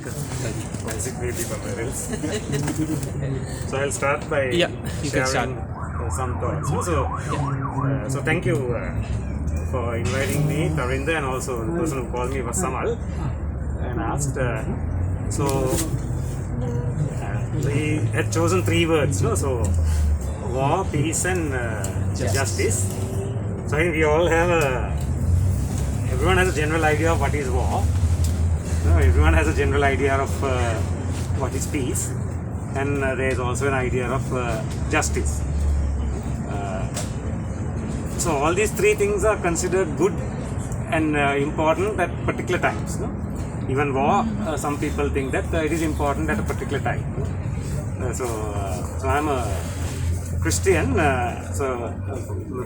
Isaac may be somewhere else. So I'll start by Yeah, you can sharing some thoughts. So thank you for inviting me, Tarinda, and also the person who called me was Samal and asked. We had chosen three words, no? So war, peace, and justice. So I think we all have everyone has a general idea of what is war. No, everyone has a general idea of what is peace, and there is also an idea of justice. So all these three things are considered good and important at particular times. No? Even war, some people think that it is important at a particular time. So I'm a Christian.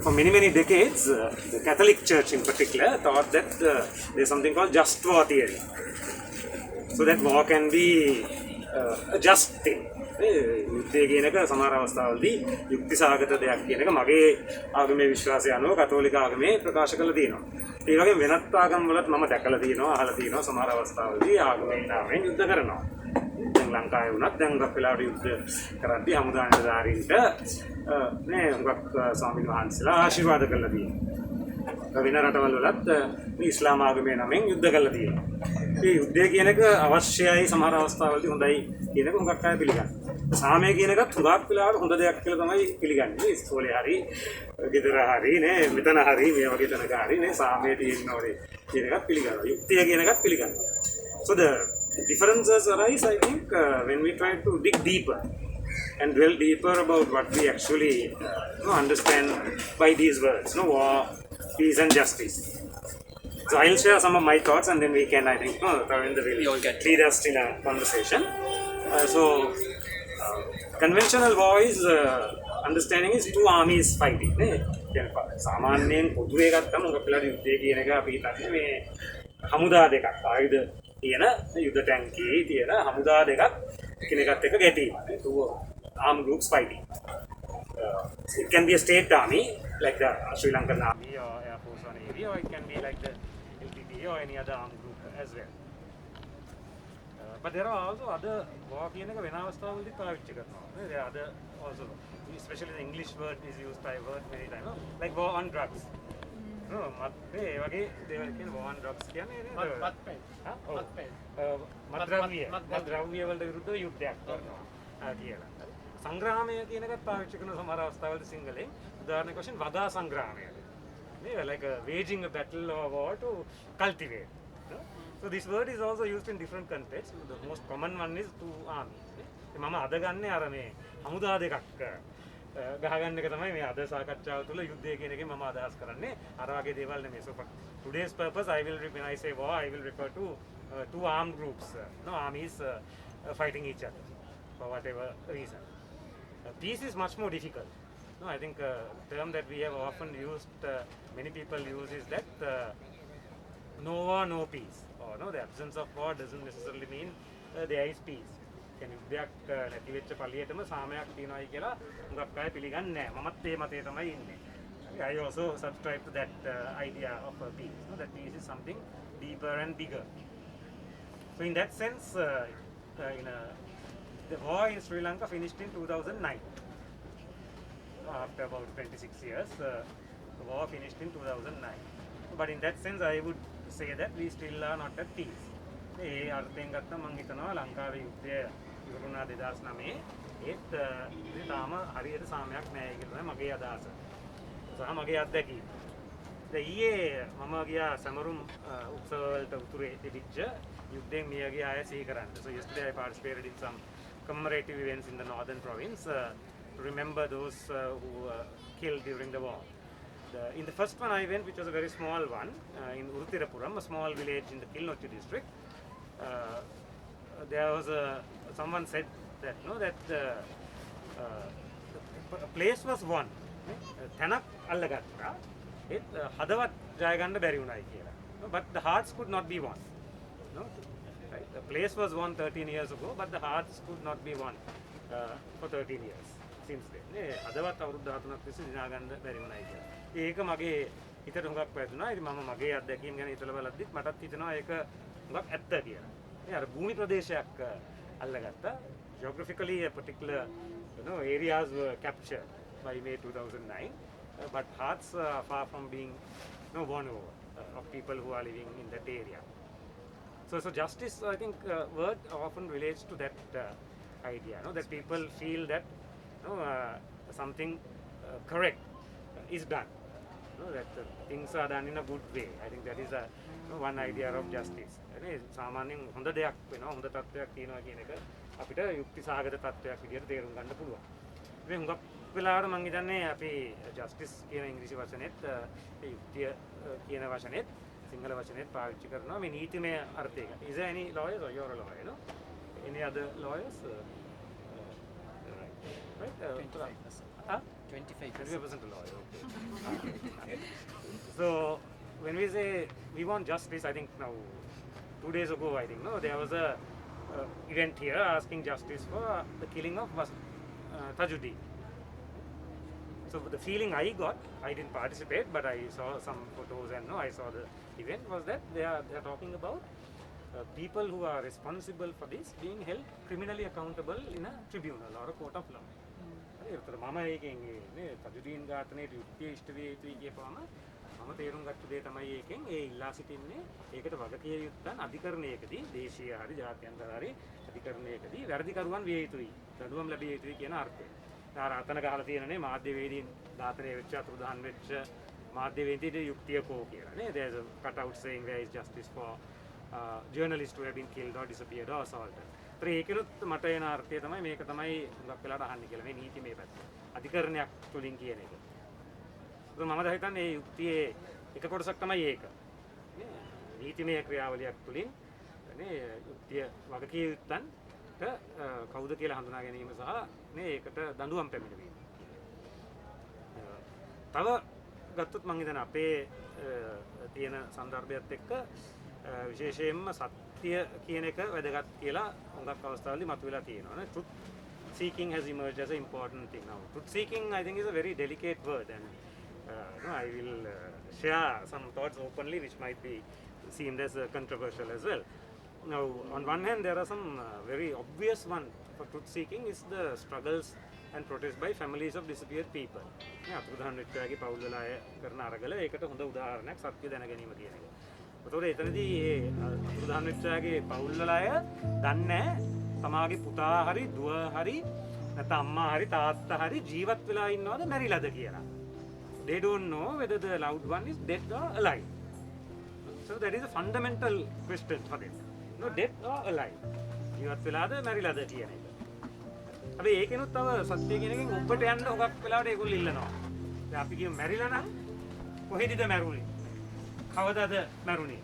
For many decades, the Catholic Church in particular thought that there's something called just war theory. So that war can be a just thing. යුද්ධය කියන එක සමහර අවස්ථාවලදී යුක්තිසහගත දෙයක් කියන එක මගේ ආගමේ විශ්වාසය අනුව කතෝලික ආගමේ ප්‍රකාශ කරලා තියෙනවා. ඒ වගේම වෙනත් ආගම් වලත් මම දැකලා තියෙනවා, අහලා තියෙනවා සමහර අවස්ථාවලදී ආගමේ නාමයෙන් යුද්ධ කරනවා. දැන් ලංකාවේ වුණත් දැන් ගොඩක් වෙලාවට යුද්ධ කරද්දී හමුදා නිලධාරීන්ට නේ ගොඩක් ස්වාමීන් වහන්සේලා ආශිර්වාද කරලා තියෙනවා. වෙන රටවල් වලත් ඉස්ලාම ආගමේ නමෙන් යුද්ධ කරලා තියෙනවා. මේ යුද්ධය කියන එක අවශ්‍යයි සමහර අවස්ථාවලදී හොඳයි කියන එක හුඟක් අය පිළිගන්නවා. සාමය කියන එකත් හුඟක් වෙලාවට හොඳ දෙයක් කියලා තමයි පිළිගන්නේ. ඉස්කෝලේ හරි, ගෙදර හරි නේ, මෙතන හරි, මේ වගේ තැනක හරි නේ සාමය තියෙන්න ඕනේ කියන එකත් පිළිගන්නවා. යුක්තිය කියන එකත් පිළිගන්නවා. So the differences arise, I think, when we try to dig deeper and dwell deeper about what we actually understand by these words, war, peace and justice. So I'll share some of my thoughts and then we can, I think, Ravinder will lead us in a conversation. Conventional war is understanding is two armies fighting. සාමාන්‍යයෙන් පොදුවේ ගත්තම මොකක් වෙලාද යුද්ධය කියන එක අපි හිතන්නේ මේ හමුදා දෙකක් ආයුධ තියෙන යුද්ධ ටැංකියේ තියෙන හමුදා දෙකක් එකිනෙකත් එක්ක ගැටීම. Two armed groups fighting. It can be a state army like the Sri Lankan army or Air Force or Navy, or it can be like the LTT or any other armed group as well. But there are also other war කියන එක වෙන අවස්ථාවලදී පාවිච්චි කරනවා. There are other also, especially the English word is used, I heard many times, like war on drugs. ඒ වගේ දේවල් කියන war on drugs කියන්නේ මත්ද්‍රව්‍ය වලට විරුද්ධව යුද්ධයක් කරනවා කියලා. සංග්‍රාමය කියන එකත් පාවිච්චි කරන සමහර අවස්ථාවලදී සිංහලෙන් උදාහරණයක් වශයෙන් වදා සංග්‍රාමය. Like waging a battle or war to cultivate. So this word is also used in different contexts. The most common one is to army. මම අද ගන්නේ අර මේ හමුදා දෙකක් ගහගන්න එක තමයි මේ අද සාකච්ඡාව තුළ යුද්ධය කියන එකෙන් මම අදහස් කරන්නේ. අර වගේ දේවල් නෙමෙයි. So for today's purpose, when I say war, I will refer to two armed groups, armies fighting each other for whatever reason. Peace is much more difficult. I think a term that we have often used, many people use, is that no war, no peace. Or the absence of war doesn't necessarily mean there is peace. යුද්ධයක් නැති වෙච්ච පළියටම සාමයක් තියෙනවායි කියලා හුඟක් අය පිළිගන්නේ නැහැ. මමත් ඒ මතේ තමයි ඉන්නේ. I also subscribe to that idea of peace. That peace is something deeper and bigger. So in that sense, the war in Sri Lanka finished in 2009. After about 26 years, the war finished in 2009. But in that sense, I would say that we still are not at peace. ඒ අර්ථයෙන් ගත්තම මම හිතනවා ලංකාවේ යුද්ධය ඉවරුණා 2009 ඒත් තාම හරියට සාමයක් නැහැ කියලා තමයි මගේ අදහස. සහ මගේ අත්දැකීම. ඊයේ මම ගියා සමරුම් උත්සව වලට උතුරේ තිබිච්ච යුද්ධයෙන් මියගිය අය සිහි කරන්න. So yesterday I participated in some commemorative events in the northern province to remember those who were killed during the war. In the first one I went, which was a very small one, in Urutirapuram, a small village in the Kilnochchi district. There was someone said that the place was won. තැනක් අල්ලගත්තා. ඒත් හදවත් ජය ගන්න බැරි වුණයි කියලා. But the hearts could not be won. Right? The place was won 13 years ago, but the hearts could not be won for 13 years since then. හදවත් අවුරුදු 13ක් තිස්සේ දිනා ගන්න බැරි වුණයි කියලා. ඒක මගේ හිතට හුඟක් වැදුනා. ඉතින් මම මගේ අත්දැකීම් ගැන හිතලා බලද්දිත් මටත් හිතෙනවා ඒක හුඟක් ඇත්ත කියලා. අර භූමි ප්‍රදේශයක් අල්ලගත්තා. Geographically a particular areas were captured by May 2009, but hearts are far from being won over of people who are living in that area. So justice, I think, word often relates to that idea, that people feel that something correct is done, that things are done in a good way. I think that is one idea of justice. සාමාන්‍යයෙන් හොඳ දෙයක් වෙනවා, හොඳ තත්ත්වයක් තියෙනවා කියන එක අපිට යුක්ති සහගත තත්ත්වයක් විදිහට තේරුම් ගන්න පුළුවන්. මේ හුඟක් වෙලාවට මම හිතන්නේ අපි justice කියන ඉංග්‍රීසි වචනේත් ඒ යුක්තිය කියන වචනේත් සිංහල වචනේත් පාවිච්චි කරනවා මේ නීතිමය අර්ථයක. Is there any lawyers or you're a lawyer, any other lawyers? Right? 25%. 25% a lawyer, okay. So when we say we want justice, I think now 2 days ago, I think, there was a event here asking justice for the killing of Tajuddin. So the feeling I got, I didn't participate, but I saw some photos and I saw the event, was that they are talking about people who are responsible for this being held criminally accountable in a tribunal or a court of law. මම ඒකෙන් මේ තජුදීන් ඝාතනයේ යුක්තිය ඉෂ්ට වේ යුතුයි කියපුවම මම තේරුම් ගත්ත දේ තමයි ඒකෙන් ඒ ඉල්ලා සිටින්නේ ඒකට වගකිය යුත්තන් අධිකරණයකදී දේශීය හරි ජාත්‍යන්තර හරි අධිකරණයකදී වැරදිකරුවන් විය යුතුයි දඬුවම් ලැබිය යුතුයි කියන අර්ථය. අතන ගහලා තියෙනනේ මාධ්‍යවේදීන් ඝාතනය වෙච්ච අතුරුදහන් වෙච්ච මාධ්‍යවේදීන්ට යුක්තිය කෝ කියලා නේ. There's a cutout saying there is justice for journalists who have been killed or disappeared or assaulted. ඒකෙනුත් මට එන අර්ථය තමයි මේක තමයි හුඟක් වෙලාට අහන්නේ කියලා මේ නීතිමය පැත්ත. අධිකරණයක් තුලින් කියන එක. ඒක මම හිතන්නේ මේ යුක්තියේ එක කොටසක් තමයි ඒක. නීතිමය ක්‍රියාවලියක් තුලින් නේ යුක්තිය වගකිය යුත්තන්ට කවුද කියලා හඳුනා ගැනීම සහ නේ ඒකට දඬුවම් පැමිණවීම. තව ගත්තොත් මම හිතන්නේ අපේ තියෙන සන්දර්භයත් එක්ක විශේෂයෙන්ම සත්‍ය කියන එක වැදගත් කියලා හුඟක් අවස්ථාවලදී මතුවලා තියෙනවා නේ. Truth seeking has emerged as an important thing now. Truth seeking, I think, is a very delicate word, and I will share some thoughts openly which might be seen as controversial as well. Now, on one hand, there are some very obvious one for truth seeking is the struggles and protests by families of disappeared people. අතුරුදහන් වෙච්ච අයගේ පවුල් වල අය කරන අරගල ඒකට හොඳ උදාහරණයක් සත්‍ය දැන ගැනීම කියන එක. ඒතකොට එතනදී මේ අතුරුදහන් වෙච්ච අයගේ පවුල් වල අය දන්නේ තමාගේ පුතා හරි දුව හරි නැත්නම් අම්මා හරි තාත්තා හරි ජීවත් වෙලා ඉන්නවද මැරිලාද කියලා. They don't know whether the loved one is dead or alive. So that is a fundamental question for them. Dead or alive. ජීවත් වෙලාද මැරිලාද කියන එක. අපි ඒකෙනුත් තව සත්‍ය කියන එකෙන් ඔබට යන්න හොගක් වෙලාවට ඒගොල්ලෝ ඉල්ලනවා. දැන් අපි කියමු මැරිලා නම් කොහෙදද මැරුණේ? කවදාද මැරුණේ?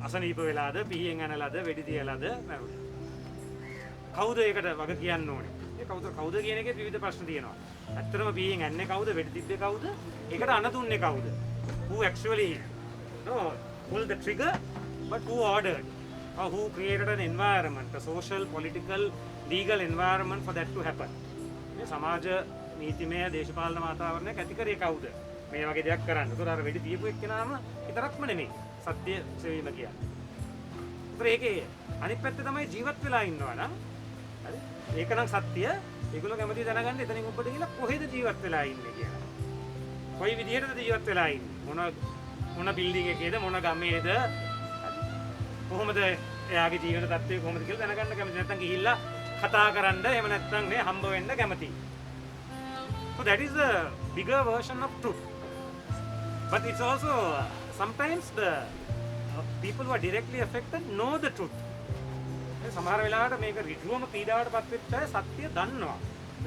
අසනීප වෙලාද, පිහියෙන් ඇනලාද, වෙඩි තියලාද මැරුණේ? කවුද ඒකට වග කියන්න ඕනේ? ඒ කවුද කියන එකේ විවිධ ප්‍රශ්න තියෙනවා. ඇත්තටම පිහියෙන් ඇන්නේ කවුද? වෙඩි තිබ්බේ කවුද? ඒකට අණ දුන්නේ කවුද? Who actually pulled the trigger, but who ordered? Or who created an environment, a social, political, legal environment for that to happen? මේ සමාජ නීතිමය දේශපාලන වාතාවරණයක් ඇති කරේ කවුද? මේ වගේ දෙයක් කරන්න. ඒතර අර වෙඩි දීපු එක්කෙනාම විතරක්ම නෙමෙයි සත්‍ය සෙවීම කියන්නේ. ඒතර ඒකේ අනිත් පැත්ත තමයි ජීවත් වෙලා ඉන්නවා නම් හරි. ඒක නම් සත්‍ය. ඒගොල්ලෝ කැමති දැනගන්න එතනින් උඩට ගිහලා කොහෙද ජීවත් වෙලා ඉන්නේ කියලා. කොයි විදිහටද ජීවත් වෙලා ඉන්නේ? මොන බිල්ඩින් එකේද මොන ගමේද? කොහොමද එයාගේ ජීවන තත්ත්වය කොහොමද කියලා දැනගන්න කැමති. නැත්නම් ගිහිල්ලා කතා කරන්න එහෙම නැත්නම් නේ හම්බ වෙන්න කැමති. So that is the bigger version of truth. But it's also sometimes the people who are directly affected know the truth. සමහර වෙලාවට මේක ඍජුවම පීඩාවට පත් වෙච්ච අය සත්‍ය දන්නවා.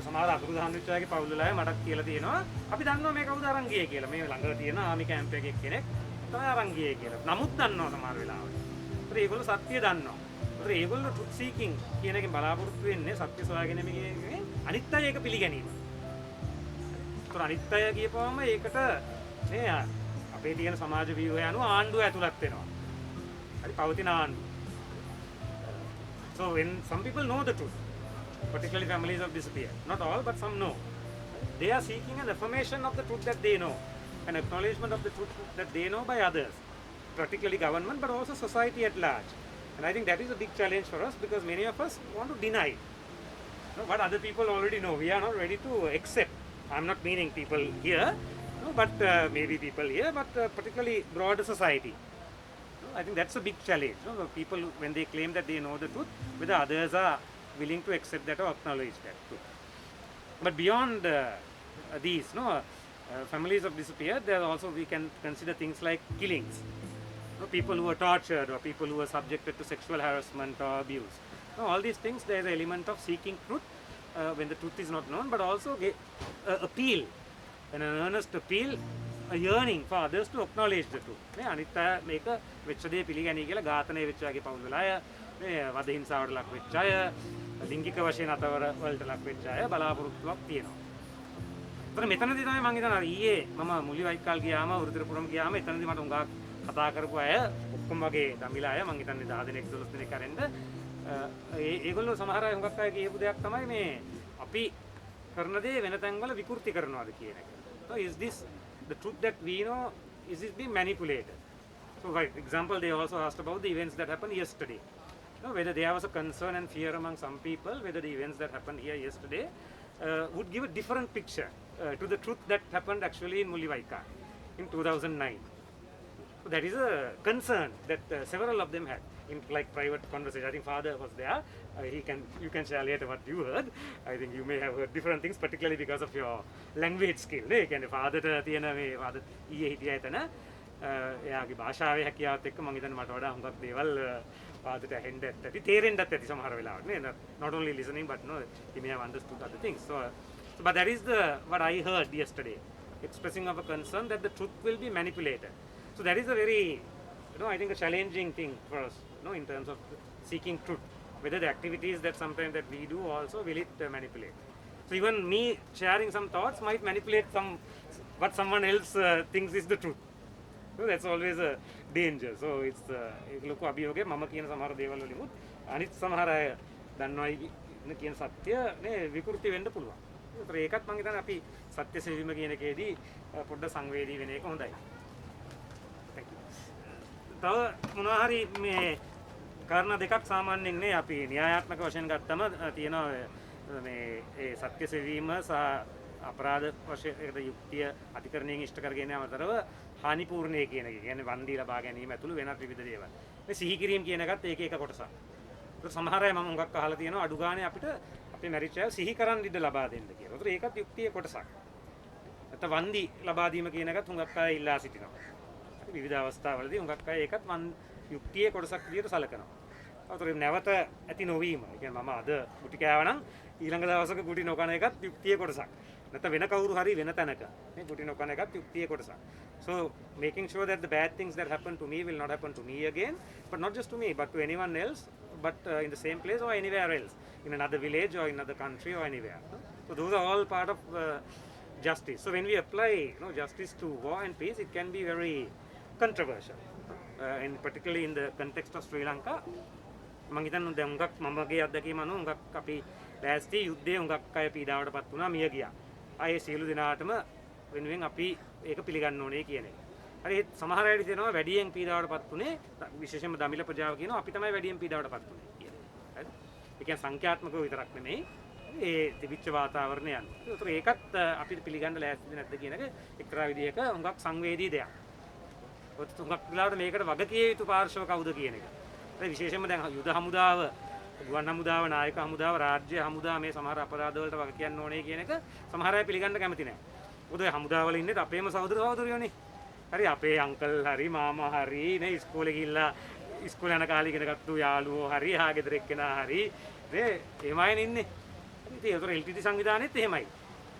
සමහර අතුරුදහන් වෙච්ච අයගේ පවුල් වල අය මටත් කියලා තියෙනවා අපි දන්නවා මේ කවුද අරන් ගියේ කියලා. මේ ළඟ තියෙන ආමි කැම්ප් එකේ කෙනෙක් තමයි අරන් ගියේ කියලා. නමුත් දන්නවා සමහර වෙලාවට. ඒත් ඒගොල්ලෝ සත්‍ය දන්නවා. ඒත් ඒගොල්ලෝ truth seeking කියන එකෙන් බලාපොරොත්තු වෙන්නේ සත්‍ය සොයාගැනීමේ අනිත් අය ඒක පිළිගැනීම. ඒත් අනිත් අය කියපුවම ඒකට මේ අපේ තියෙන සමාජ ව්‍යුහය අනුව ආණ්ඩුව ඇතුළත් වෙනවා. හරි පවතින ආණ්ඩුව. So when some people know the truth, particularly families of disappeared, not all but some know, they are seeking an affirmation of the truth that they know, an acknowledgement of the truth that they know by others, particularly government but also society at large. And I think that is a big challenge for us because many of us want to deny what other people already know. We are not ready to accept. I'm not meaning people here, but maybe people here, but particularly broader society. I think that's a big challenge. The people, when they claim that they know the truth, whether others are willing to accept that or acknowledge that truth. But beyond these, families have disappeared. There also we can consider things like killings. People who were tortured or people who were subjected to sexual harassment or abuse. All these things, there is an element of seeking truth when the truth is not known, but also appeal, an earnest appeal, a yearning for others to acknowledge the truth. අනිත් අය මේක වෙච්ච දේ පිළිගනී කියලා ඝාතනය වෙච්ච අයගේ පවුල් වල අය, වද හිංසාවට ලක් වෙච්ච අය, ලිංගික වශයෙන් අතවර වලට ලක් වෙච්ච අය බලාපොරොත්තුවක් තියෙනවා. ඒතර මෙතනදී තමයි මම හිතනවා ඊයේ මම මුල්ලිවයික්කල් ගියාම උරුතරපුරම් ගියාම එතනදී මට උඟා කතා කරපු අය ඔක්කොම වගේ දමිලා අය මම හිතන්නේ 10 දෙනෙක් 12 දෙනෙක් අරෙන්ද ඒගොල්ලෝ සමහර අය හුඟක් අය කියපු දෙයක් තමයි මේ අපි කරන දේ වෙන තැන්වල විකෘති කරනවාද කියන එක. So is this the truth that we know, is it being manipulated? So for example, they also asked about the events that happened yesterday. Whether there was a concern and fear among some people, whether the events that happened here yesterday would give a different picture to the truth that happened actually in Mulivaika in 2009. So that is a concern that several of them had in like private conversation. I think father was there. You can share later what you heard. I think you may have heard different things, particularly because of your language skill. ඒ කියන්නේ father තියෙන මේ father ඊයේ හිටියා එතන. එයාගේ භාෂාවේ හැකියාවත් එක්ක මම හිතන්නේ මට වඩා හුඟක් දේවල් fatherට ඇහෙන්න ඇති තේරෙන්නත් ඇති සමහර වෙලාවට නේ. Not only listening but no, he may have understood other things. So but that is what I heard yesterday, expressing of a concern that the truth will be manipulated. So that is a very, I think a challenging thing for us, in terms of seeking truth. Whether the activities that sometimes that we do also will it manipulate. So even me sharing some thoughts might manipulate what someone else thinks is the truth. So that's always a danger. So it's ලොකු අභියෝගය මම කියන සමහර දේවල් වලිමුත් අනිත් සමහර අය දන්නවයි කියන සත්‍ය නේ විකෘති වෙන්න පුළුවන්. ඒතර ඒකත් මම හිතන්නේ අපි සත්‍ය සෙවීම කියන එකේදී පොඩ්ඩක් සංවේදී වෙන එක හොඳයි. තව මොනවා හරි මේ කාරණා දෙකක් සාමාන්‍යයෙන් නේ අපි න්‍යායාත්මක වශයෙන් ගත්තම තියෙනවා මේ ඒ සත්‍ය සෙවීම සහ අපරාධ වශයෙන් යුක්තිය අධිකරණයෙන් ඉෂ්ට කරගෙන අතරව හානිපූර්ණය කියන එක. කියන්නේ වන්දි ලබා ගැනීම ඇතුළු වෙනත් විවිධ දේවල්. මේ සිහි කිරීම කියන එකත් ඒක එක කොටසක්. ඒක සමහර අය මම හුඟක් අහලා තියෙනවා අඩු ගානේ අපිට අපේ මැරිච්ච අය සිහි කරන් ඉඩ ලබා දෙන්න කියලා. ඒතර ඒකත් යුක්තියේ කොටසක්. නැත්නම් වන්දි ලබා දීම කියන එකත් හුඟක් අය ඉල්ලා සිටිනවා. විවිධ අවස්ථාවලදී හුඟක් අය ඒකත් යුක්තියේ කොටසක් විදිහට සලකනවා. අතට නැවත ඇති නොවීම. ඒ කියන්නේ මම අද ගුටි කෑවනම් ඊළඟ දවසක ගුටි නොකන එකත් යුක්තියේ කොටසක්. නැත්නම් වෙන කවුරු හරි වෙන තැනක මේ ගුටි නොකන එකත් යුක්තියේ කොටසක්. So making sure that the bad things that happen to me will not happen to me again, but not just to me but to anyone else, but in the same place or anywhere else, in another village or in another country or anywhere. So those are all part of justice. So when we apply justice to war and peace, it can be very controversial, and particularly in the context of Sri Lanka. මම හිතන්නේ දැන් උඟක් මමගේ අත්දැකීම අනුව උඟක් අපි ලෑස්ති යුද්ධයේ උඟක් අය පීඩාවටපත් වුණා මිය ගියා. ආයේ සියලු දෙනාටම වෙනුවෙන් අපි ඒක පිළිගන්න ඕනේ කියන එක. හරි සමහර අය හිතනවා වැඩියෙන් පීඩාවටපත් උනේ විශේෂයෙන්ම දමිළ ප්‍රජාව කියනවා අපි තමයි වැඩියෙන් පීඩාවටපත් උනේ කියලා. හරි. ඒ කියන්නේ සංඛ්‍යාත්මකව විතරක් නෙමෙයි ඒ තිබිච්ච වාතාවරණය අනුව. ඒතර ඒකත් අපිට පිළිගන්න ලෑස්තිද නැද්ද කියන එක එක්තරා විදිහක උඟක් සංවේදී දෙයක්. තුඟක් වෙලාවට මේකට වග කිය යුතු පාර්ශව කවුද කියන එක. ඒ විශේෂයෙන්ම දැන් යුද හමුදාව, ගුවන් හමුදාව, නායක හමුදාව, රාජ්‍ය හමුදාව මේ සමහර අපරාධ වලට වග කියන්න ඕනේ කියන එක සමහර අය පිළිගන්න කැමති නැහැ. මොකද ඒ හමුදාවල ඉන්නේ අපේම සහෝදරයෝනේ. හරි අපේ අංකල් හරි මාමා හරි නේ ඉස්කෝලේ ගිහිල්ලා ඉස්කෝලේ යන කාලේ ඉගෙන ගත්තු යාළුවෝ හරි හා ගෙදර එක්කෙනා හරි නේ එහෙමයි ඉන්නේ. ඉතින් ඒතර LTT සංවිධානයේත් එහෙමයි.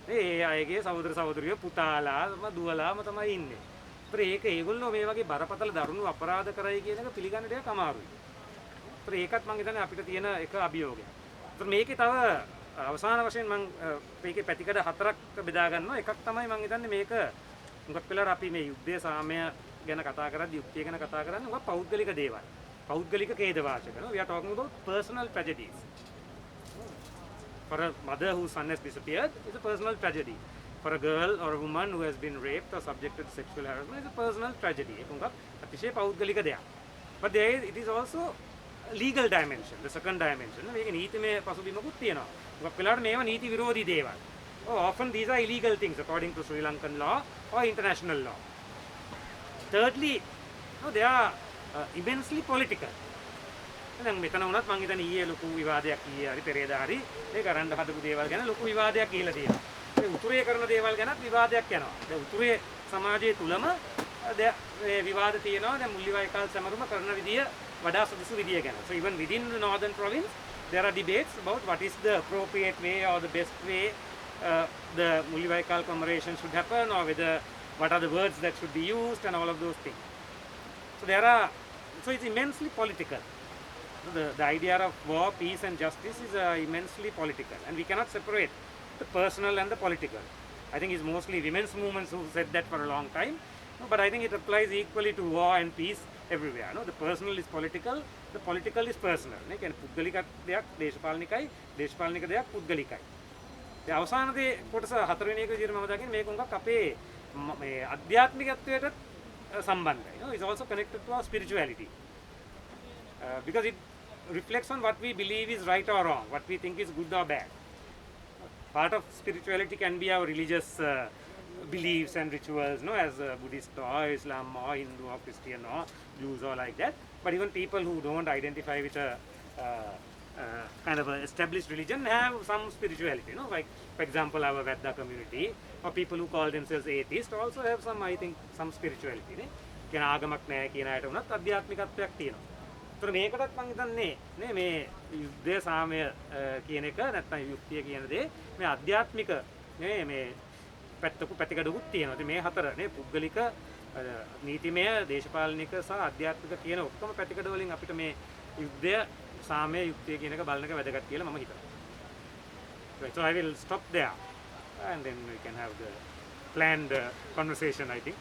ඒ අයගේ සහෝදර සහෝදරියෝ පුතාලා දුවලාම තමයි ඉන්නේ. ඒක ඒගොල්ලෝ මේ වගේ බරපතල දරුණු අපරාධ කරයි කියන එක පිළිගන්න දෙයක් අමාරුයි. ඒකත් මම හිතන්නේ අපිට තියෙන එක අභියෝගයක්. මේකේ තව අවසාන වශයෙන් මම මේකේ පැතිකඩ හතරක් බෙදා ගන්නවා. එකක් තමයි මම හිතන්නේ මේක මුගක් වෙලාවට අපි මේ යුද්ධයේ සාමය ගැන කතා කරද්දී යුක්තිය ගැන කතා කරන්නේ මුගක් පෞද්ගලික දේවල්. පෞද්ගලික ඛේද වාචක. We are talking about personal tragedies. For a mother whose son has disappeared, it's a personal tragedy. For a girl or a woman who has been raped or subjected to sexual harassment, it's a personal tragedy. ඒක උඟක් අතිශය පෞද්ගලික දෙයක්. But it is also legal dimension, the second dimension. මේක නීතිමය පසුබිමකුත් තියෙනවා. මොකක් වෙලාවට මේවා නීති විරෝධී දේවල්. Oh, often these are illegal things according to Sri Lankan law or international law. Thirdly, no, they are immensely political. දැන් මෙතන වුණත් මම හිතන්නේ ඊයේ ලොකු විවාදයක් ඊයේ හරි පෙරේදා හරි මේ කරන්න හදපු දේවල් ගැන ලොකු විවාදයක් කියලා තියෙනවා. මේ උතුරේ කරන දේවල් ගැනත් විවාදයක් යනවා. දැන් උතුරේ සමාජයේ තුලම මේ විවාද තියෙනවා. දැන් මුල්ලිවායිකාල් සමරුම කරන විදිය වඩා සුදුසු විදිය ගැන. So even within the northern province there are debates about what is the appropriate way or the best way the Mullivai-Kal commemoration should happen, or whether what are the words that should be used and all of those things. So it's immensely political. The idea of war, peace and justice is immensely political, and we cannot separate the personal and the political. I think it's mostly women's movements who said that for a long time, no, but I think it applies equally to war and peace everywhere. No? The personal is political, the political is personal. Ne? කියන්නේ පුද්ගලික දෙයක් දේශපාලනිකයි, දේශපාලනික දෙයක් පුද්ගලිකයි. ඒ අවසාන දේ කොටස හතරවෙනි එක විදිහට මම දකින්නේ මේක උඟක් අපේ මේ අධ්‍යාත්මිකත්වයට සම්බන්ධයි. No? It's also connected to our spirituality. Because it reflects on what we believe is right or wrong, what we think is good or bad. Part of spirituality can be our religious beliefs and rituals, no, as Buddhist or Islam or Hindu or Christian or Jews or like that. But even people who don't identify with a kind of an established religion have some spirituality, no? Like, for example, our Vedda community or people who call themselves atheists also have some, I think, some spirituality. Ne? කියන ආගමක් නැහැ කියන අයට උනත් අධ්‍යාත්මිකත්වයක් තියෙනවා. ඒතර මේකටත් මම හිතන්නේ නේ මේ යුද්ධය සාමය කියන එක නැත්නම් යුක්තිය කියන දේ මේ අධ්‍යාත්මික නේ මේ පැතිකඩකුත් තියෙනවා. ඉතින් මේ හතර නේ පුද්ගලික නීතිමය දේශපාලනික සහ අධ්‍යාත්මික කියන ඔක්කොම පැතිකඩ වලින් අපිට මේ යුද්ධය සාමය යුක්තිය කියන එක බලන එක වැදගත් කියලා මම හිතනවා. Right, so I will stop there and then we can have the planned conversation, I think.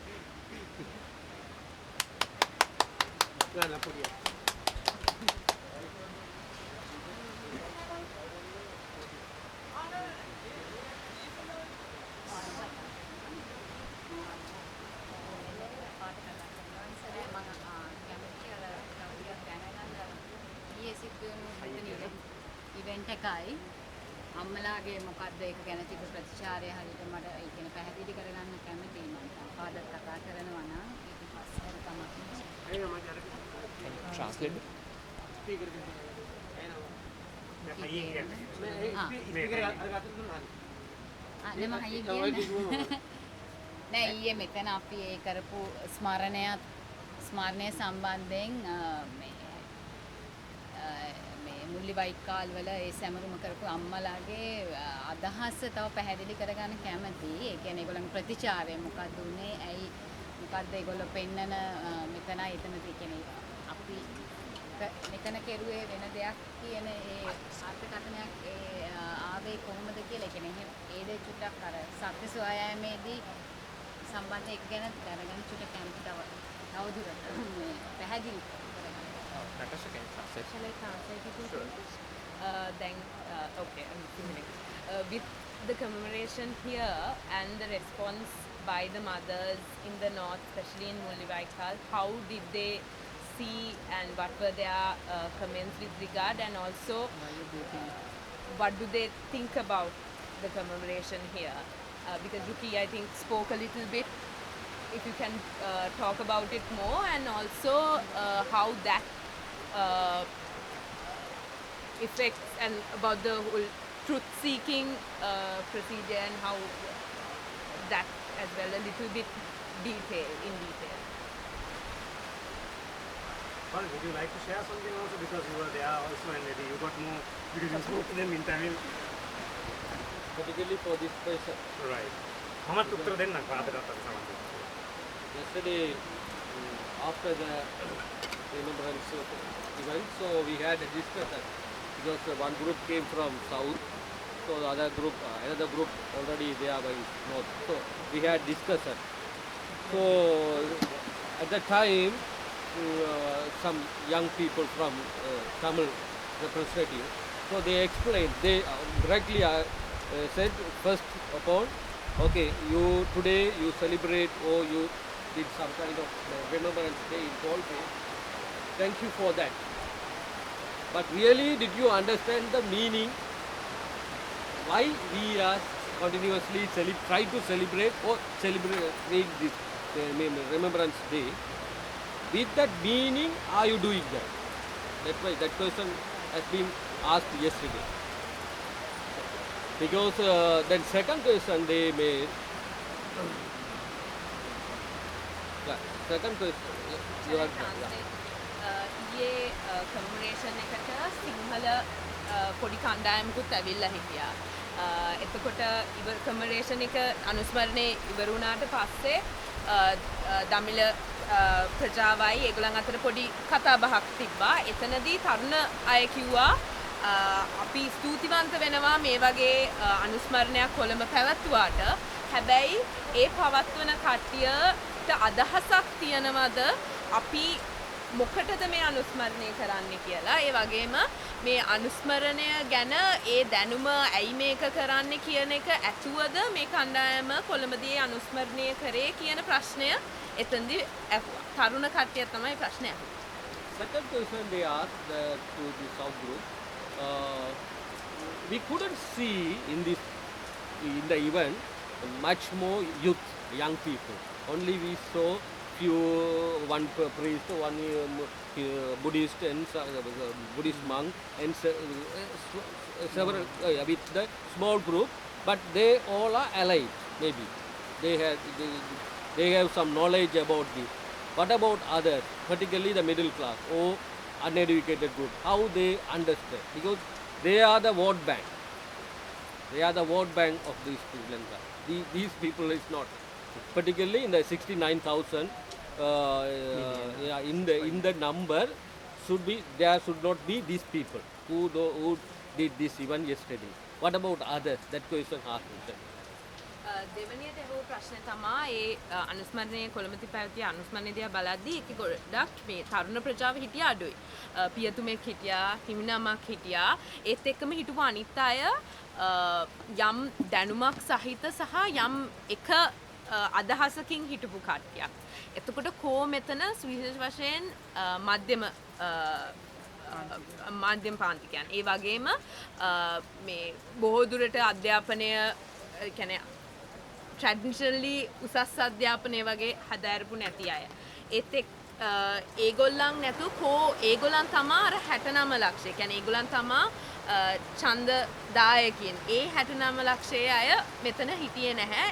Event එකයි අම්මලාගේ මොකද්ද ඒක ගැන තිබු ප්‍රතිචාරය හරියට මට ඒ කියන්නේ පැහැදිලි කරගන්න කැමතියි මම. කාටවත් කතා කරනවා නම් ඒක පස්සේ තමයි. Translate. නෑ ඊයේ මෙතන අපි ඒ කරපු ස්මරණය සම්බන්ධයෙන් මේ මුල්ලිවයිකාල් වල ඒ සැමරුම කරපු අම්මලාගේ අදහස තව පැහැදිලි කරගන්න කැමතියි. ඒ කියන්නේ ඒගොල්ලන්ගේ ප්‍රතිචාරය මොකක්ද උනේ? ඇයි මොකක්ද ඒගොල්ලෝ පෙන්නන මෙතනයි එතනද කියන්නේ අපි මෙතන කෙරුවේ වෙන දෙයක් කියන ඒ අර්ථකථනයක් ඒ ආවේ කොහොමද කියලා. ඒ කියන්නේ ඒ දේ චුට්ටක් අර සත්‍ය සොයායමේදී සම්බන්ධ එක ගැන දැනගන්න චුට්ටක් කැමති තවදුරටත් පැහැදිලි කරගන්න. Natasha, can you translate? Shall I translate it? Sure. Okay, I'm beginning. With the commemoration here and the response by the mothers in the north, especially in Mullivai-Kal, how did they see and what were their comments with regard, and also what do they think about the commemoration here? Because Yuki, I think, spoke a little bit. If you can talk about it more, and also how that effects and about the whole truth-seeking procedure and how that as well, a little bit in detail. Well, would you like to share something also, because you were there also and maybe you got more, because you spoke to them in Tamil. Particularly for this person. Right. මමත් උත්තර දෙන්නම් කාටවත් සමහරවිට. Yesterday, after the remembrance event, so we had a discussion because one group came from south, so the other group, another group already they are by north. So we had discussion. So at that time, some young people from Tamil representative, so they explained, they directly said first upon, okay, you today you celebrate or you did some kind of remembrance day in Kolpe. Thank you for that. But really, did you understand the meaning? Why we are continuously try to celebrate this Remembrance Day? With that meaning, are you doing that? That's why that question has been asked yesterday. Because then second question they made. Yeah, second question. You are, yeah. ඊයේ කමරේෂන් එකට සිංහල පොඩි කණ්ඩායමකුත් ඇවිල්ලා හිටියා. එතකොට කමරේෂන් එක අනුස්මරණය ඉවර වුණාට පස්සේ දමිළ ප්‍රජාවයි ඒගොල්ලන් අතර පොඩි කතා බහක් තිබ්බා. එතනදී තරුණ අය කිව්වා අපි ස්තුතිවන්ත වෙනවා මේ වගේ අනුස්මරණයක් කොළඹ පැවැත්වුවාට. හැබැයි ඒ පවත්වන කට්ටියට අදහසක් තියනවද අපි මොකටද මේ අනුස්මරණය කරන්නේ කියලා. ඒ වගේම මේ අනුස්මරණය ගැන ඒ දැනුම ඇයි මේක කරන්නේ කියන එක ඇතුවද මේ කණ්ඩායම කොළඹදී අනුස්මරණය කරේ කියන ප්‍රශ්නය එතනදී ඇහුවා. තරුණ කට්ටිය තමයි ප්‍රශ්නය ඇහුවේ. Second question they asked to the South group. We couldn't see in the event much more youth, young people. Only we saw one priest, one Buddhist and Buddhist monk and several with the small group, but they all are allied. Maybe they have some knowledge about this. What about others, particularly the middle class or uneducated group? How they understand? Because they are the vote bank. They are the vote bank of this Sri Lanka. These people is not. Particularly in the 69,000, in the number there should not be these people who did this event yesterday. What about others? That question asked. දෙවනියට ඇහුව ප්‍රශ්නේ තමා ඒ අනුස්මරණයේ කොළඹදී පැවති අනුස්මරණය දිහා බලද්දී ඒක ගොඩක් මේ තරුණ ප්‍රජාව හිටියා අඩුයි. පියතුමෙක් හිටියා, හිමිනමක් හිටියා. ඒත් එක්කම හිටපු අනිත් අය යම් දැනුමක් සහිත සහ යම් එක අදහසකින් හිටපු කට්ටියක්. එතකොට කෝ මෙතන සුවිශේෂ වශයෙන් මාධ්‍යම පාන්තිකයන්. ඒ වගේම මේ බොහෝ දුරට අධ්‍යාපනය කියන්නේ ට්‍රැඩිෂනලි උසස් අධ්‍යාපනය වගේ හදාරපු නැති අය. ඒත් ඒගොල්ලන් නැතු කෝ ඒගොල්ලන් තමා අර 69 ලක්ෂය. කියන්නේ ඒගොල්ලන් තමා ඡන්දදායකින්. ඒ 69 ලක්ෂයේ අය මෙතන හිටියේ නැහැ.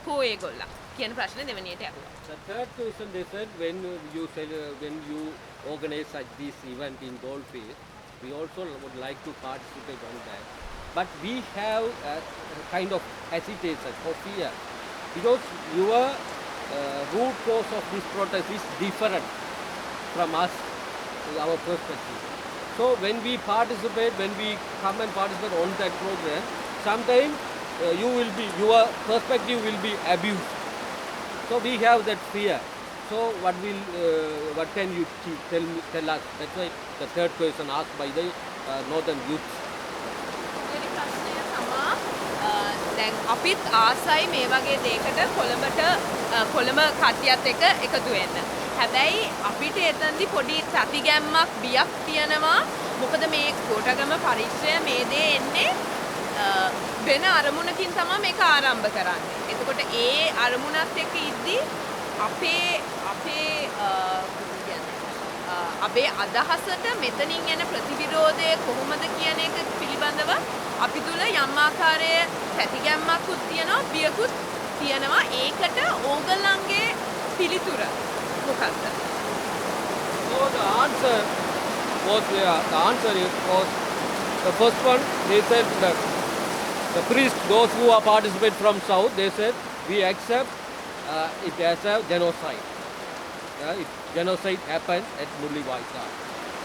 කෝ ඒගොල්ලන් කියන ප්‍රශ්නේ දෙවෙනියට ඇහුවා. The third question they said when you organize such this event in Goldfield, we also would like to participate on that. But we have a kind of hesitation or fear because your root cause of this protest is different from us, our perspective. So when we participate, when we come and participate on that program, sometimes your perspective will be abused. So we have that fear. So what can you tell us? That's why the third question asked by the northern youth. දැන් අපිත් ආසයි මේ වගේ දෙයකට කොළඹ කට්ටියත් එක්ක එකතු වෙන්න. හැබැයි අපිට එතනදී පොඩි සතිගැම්මක් බියක් තියෙනවා. මොකද මේ කොටගම පරිශ්‍රය මේ දේ එන්නේ වෙන අරමුණකින් තමයි මේක ආරම්භ කරන්නේ. එතකොට ඒ අරමුණත් එක්ක ඉද්දි අපේ අදහසට මෙතනින් එන ප්‍රතිවිරෝධය කොහොමද කියන එක පිළිබඳව අපි තුල යම් ආකාරයේ පැතිගැම්මක්කුත් තියෙනවා, බියකුත් තියෙනවා. ඒකට ඕගොල්ලන්ගේ පිළිතුර මොකක්ද? So the answer was the first one. They said that the priests, those who are participate from south, they said we accept it as a genocide. Genocide happened at Mullawaikal.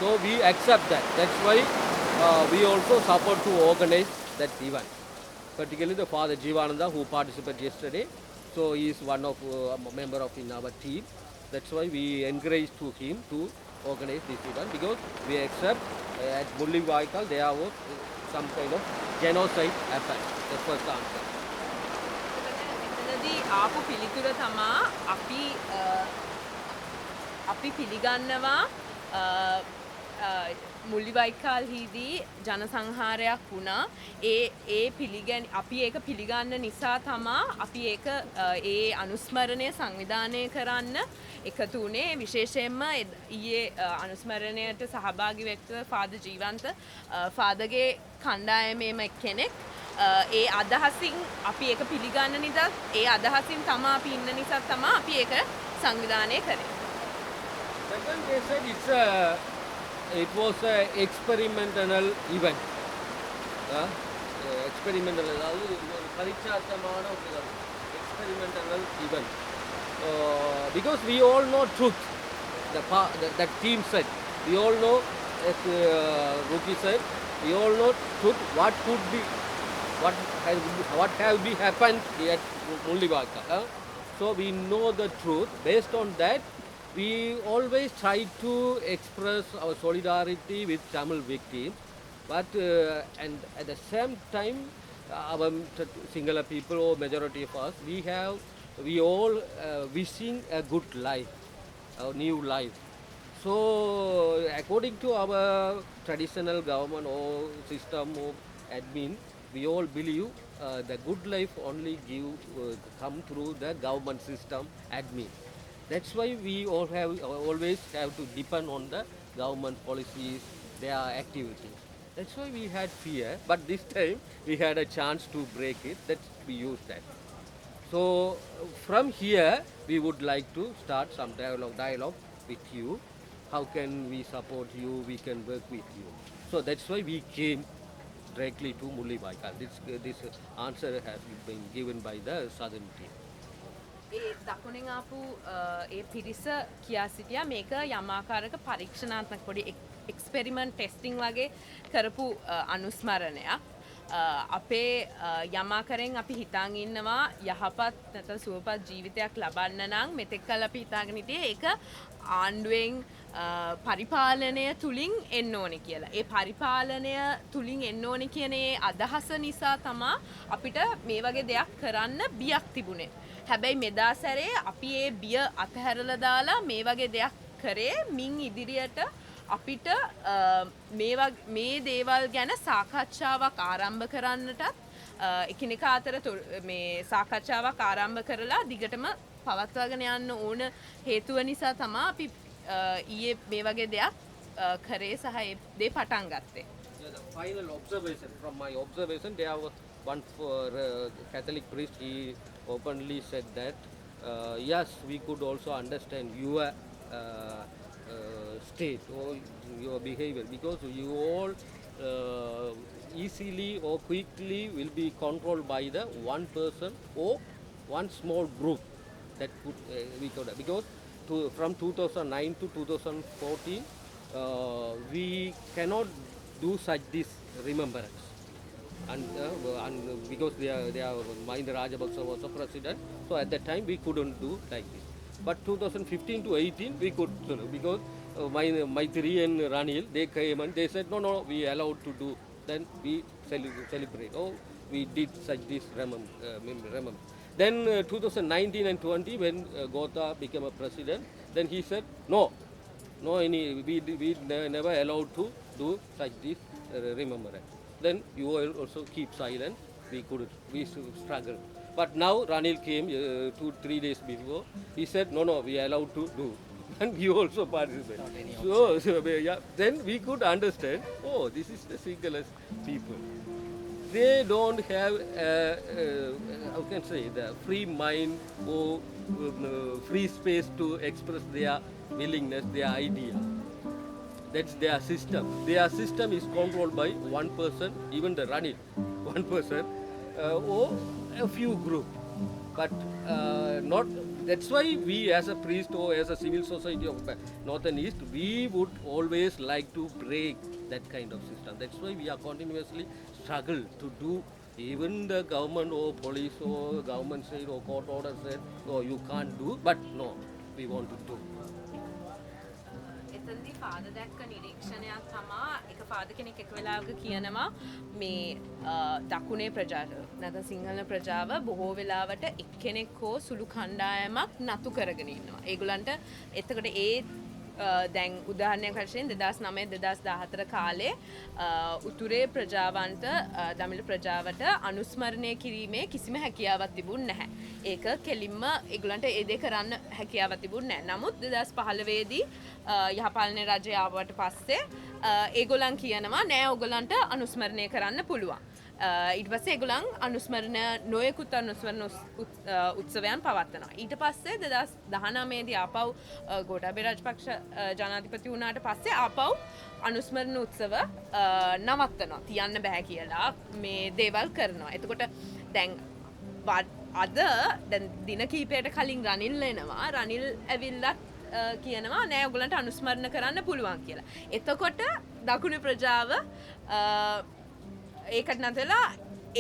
So we accept that. That's why we also support to organize that event. Particularly the Father Jivananda who participated yesterday. So he is one of a member of in our team. That's why we encourage to him to organize this event because we accept at Mullawaikal there was some kind of genocide happened. That's first answer. එතනදී ආපු පිළිතුර තමා අපි පිළිගන්නවා මුල්ලිවයිකාල්හිදී ජනසංහාරයක් වුණා. ඒ අපි ඒක පිළිගන්න නිසා තමා අපි ඒක ඒ අනුස්මරණය සංවිධානය කරන්න එකතු වුණේ. විශේෂයෙන්ම ඊයේ අනුස්මරණයට සහභාගී වෙච්ච ෆාදර් ජීවන්ත ෆාදර්ගේ කණ්ඩායමේම කෙනෙක්. ඒ අදහසින් අපි ඒක පිළිගන්න නිසා ඒ අදහසින් තමා අපි ඉන්න නිසා තමා අපි ඒක සංවිධානය කරේ. Second, they said it was a experimental event. Experimental පරීක්ෂාත්මක experimental event. Because we all know truth. That team said. We all know, as Ruki said, we all know truth. What could be, what have been happened at Mullibaka. So we know the truth. Based on that, we always try to express our solidarity with Tamil victims, but and at the same time, our Sinhala people or majority of us, we all wishing a good life, a new life. So according to our traditional government or system or admin, we all believe the good life only come through the government system admin. That's why we always have to depend on the government policies, their activities. That's why we had fear, but this time we had a chance to break it. That we used that. So from here, we would like to start some dialogue with you. How can we support you? We can work with you. So that's why we came directly to Mullibaka. This answer has been given by the southern team. ඒ දකුණෙන් ආපු ඒ පිරිස කියා සිටියා මේක යම් ආකාරයක පරීක්ෂණාත්මක පොඩි experiment testing වගේ කරපු අනුස්මරණයක්. අපේ යම් ආකාරයෙන් අපි හිතාගෙන ඉන්නවා යහපත් නැත්නම් සුවපත් ජීවිතයක් ලබන්න නම් මෙතෙක් කල අපි හිතාගෙන හිටියේ ඒක ආණ්ඩුවෙන් පරිපාලනය තුලින් එන්න ඕනේ කියලා. ඒ පරිපාලනය තුලින් එන්න ඕනේ කියන ඒ අදහස නිසා තමා අපිට මේ වගේ දෙයක් කරන්න බියක් තිබුණේ. හැබැයි මෙදා සැරේ අපි ඒ බිය අතහැරලා දාලා මේ වගේ දෙයක් කරේ මින් ඉදිරියට අපිට මේ දේවල් ගැන සාකච්ඡාවක් ආරම්භ කරන්නටත් එකිනෙකා අතර මේ සාකච්ඡාවක් ආරම්භ කරලා දිගටම පවත්වාගෙන යන්න ඕන හේතුව නිසා තමයි අපි ඊයේ මේ වගේ දෙයක් කරේ සහ ඒ දේ පටන් ගත්තේ. The final observation, from my observation, there was one for Catholic priest. He openly said that yes, we could also understand your state or your behavior, because you all easily or quickly will be controlled by the one person or one small group. That could we could, because from 2009 to 2014 we cannot do such this remembrance. And because they are Mahinda Rajapaksa was the president, so at that time we couldn't do like this. But 2015 to 18 we could, because Maitri and Ranil, they came and they said no, we allowed to do. Then we celebrate. Oh, we did such this remember. Then 2019 and 20, when Gotha became a president, then he said no, we never allowed to do such this remembrance. Then you also keep silent. We struggled. But now Ranil came 2-3 days before. He said no, we allowed to do, and you also participate. So yeah, then we could understand. Oh, this is the Sinhalese people. They don't have how can I say, the free mind or free space to express their willingness, their idea. That's their system. Their system is controlled by one person, even the Ranil, one person, or a few group. But not. That's why we, as a priest or as a civil society of Northern East, we would always like to break that kind of system. That's why we are continuously struggle to do. Even the government or police or government said or court order said, oh, you can't do. But no, we want to do. එතනදී father දැක්ක නිරීක්ෂණයක් තමා එක father කෙනෙක් එක වෙලාවක කියනවා මේ දකුණේ ප්‍රජාව නැත්නම් සිංහල ප්‍රජාව බොහෝ වෙලාවට එක්කෙනෙක් හෝ සුළු කණ්ඩායමක් නතු කරගෙන ඉන්නවා. ඒගොල්ලන්ට එතකොට දැන් උදාහරණයක් වශයෙන් 2009 2014 කාලේ උතුරේ ප්‍රජාවන්ට දමිළ ප්‍රජාවට අනුස්මරණය කිරීමේ කිසිම හැකියාවක් තිබුණ නැහැ. ඒක කෙලින්ම ඒගොල්ලන්ට ඒ දේ කරන්න හැකියාවක් තිබුණ නැහැ. නමුත් 2015 දී යහපාලන රජය ආවට පස්සේ ඒගොල්ලන් කියනවා නෑ ඔයගොල්ලන්ට අනුස්මරණය කරන්න පුළුවන්. ඊට පස්සේ ඒගොල්ලන් අනුස්මරණ නොයෙකුත් අනුස්මරණ උත්සවයන් පවත්වනවා. ඊට පස්සේ 2019 දී ආපහු ගෝඨාභය රාජපක්ෂ ජනාධිපති වුණාට පස්සේ ආපහු අනුස්මරණ උත්සව නවත්තනවා. තියන්න බෑ කියලා මේ දේවල් කරනවා. එතකොට දැන් අද දැන් දින කීපයකට කලින් රනිල් එනවා. රනිල් ඇවිල්ලත් කියනවා නෑ ඔයගොල්ලන්ට අනුස්මරණ කරන්න පුළුවන් කියලා. එතකොට දකුණු ප්‍රජාව ඒකට නැතලා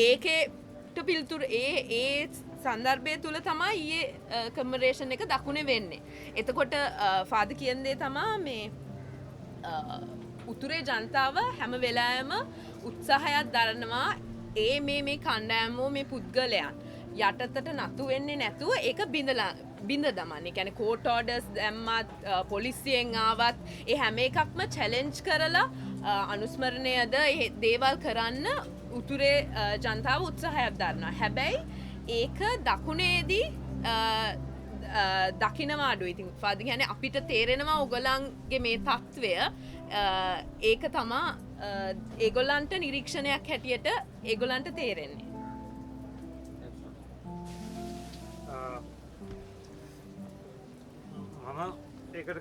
ඒකේට පිළිතුරු ඒ සන්දර්භය තුල තමයි ඊයේ කමරේෂන් එක දකුණේ වෙන්නේ. එතකොට ෆාද කියන දේ තමයි මේ උතුරේ ජනතාව හැම වෙලාවෙම උත්සාහයක් දරනවා මේ කණ්ඩායමෝ මේ පුද්ගලයන් යටතට නතු වෙන්නේ නැතුව ඒක බිඳ දමන්න. ඒ කියන්නේ කෝට් ඕඩර්ස් දැම්මත් පොලිසියෙන් ආවත් ඒ හැම එකක්ම චැලෙන්ජ් කරලා අනුස්මරණයද දේවල් කරන්න උතුරේ ජනතාව උත්සාහයක් දරනවා. හැබැයි ඒක දකුණේදී දකිනවා අඩුයි. ඉතින් ෆාද කියන්නේ අපිට තේරෙනවා ඔයගොල්ලන්ගේ මේ තත්ත්වය ඒක තමා ඒගොල්ලන්ට නිරීක්ෂණයක් හැටියට ඒගොල්ලන්ට තේරෙන්නේ. මම ඒකට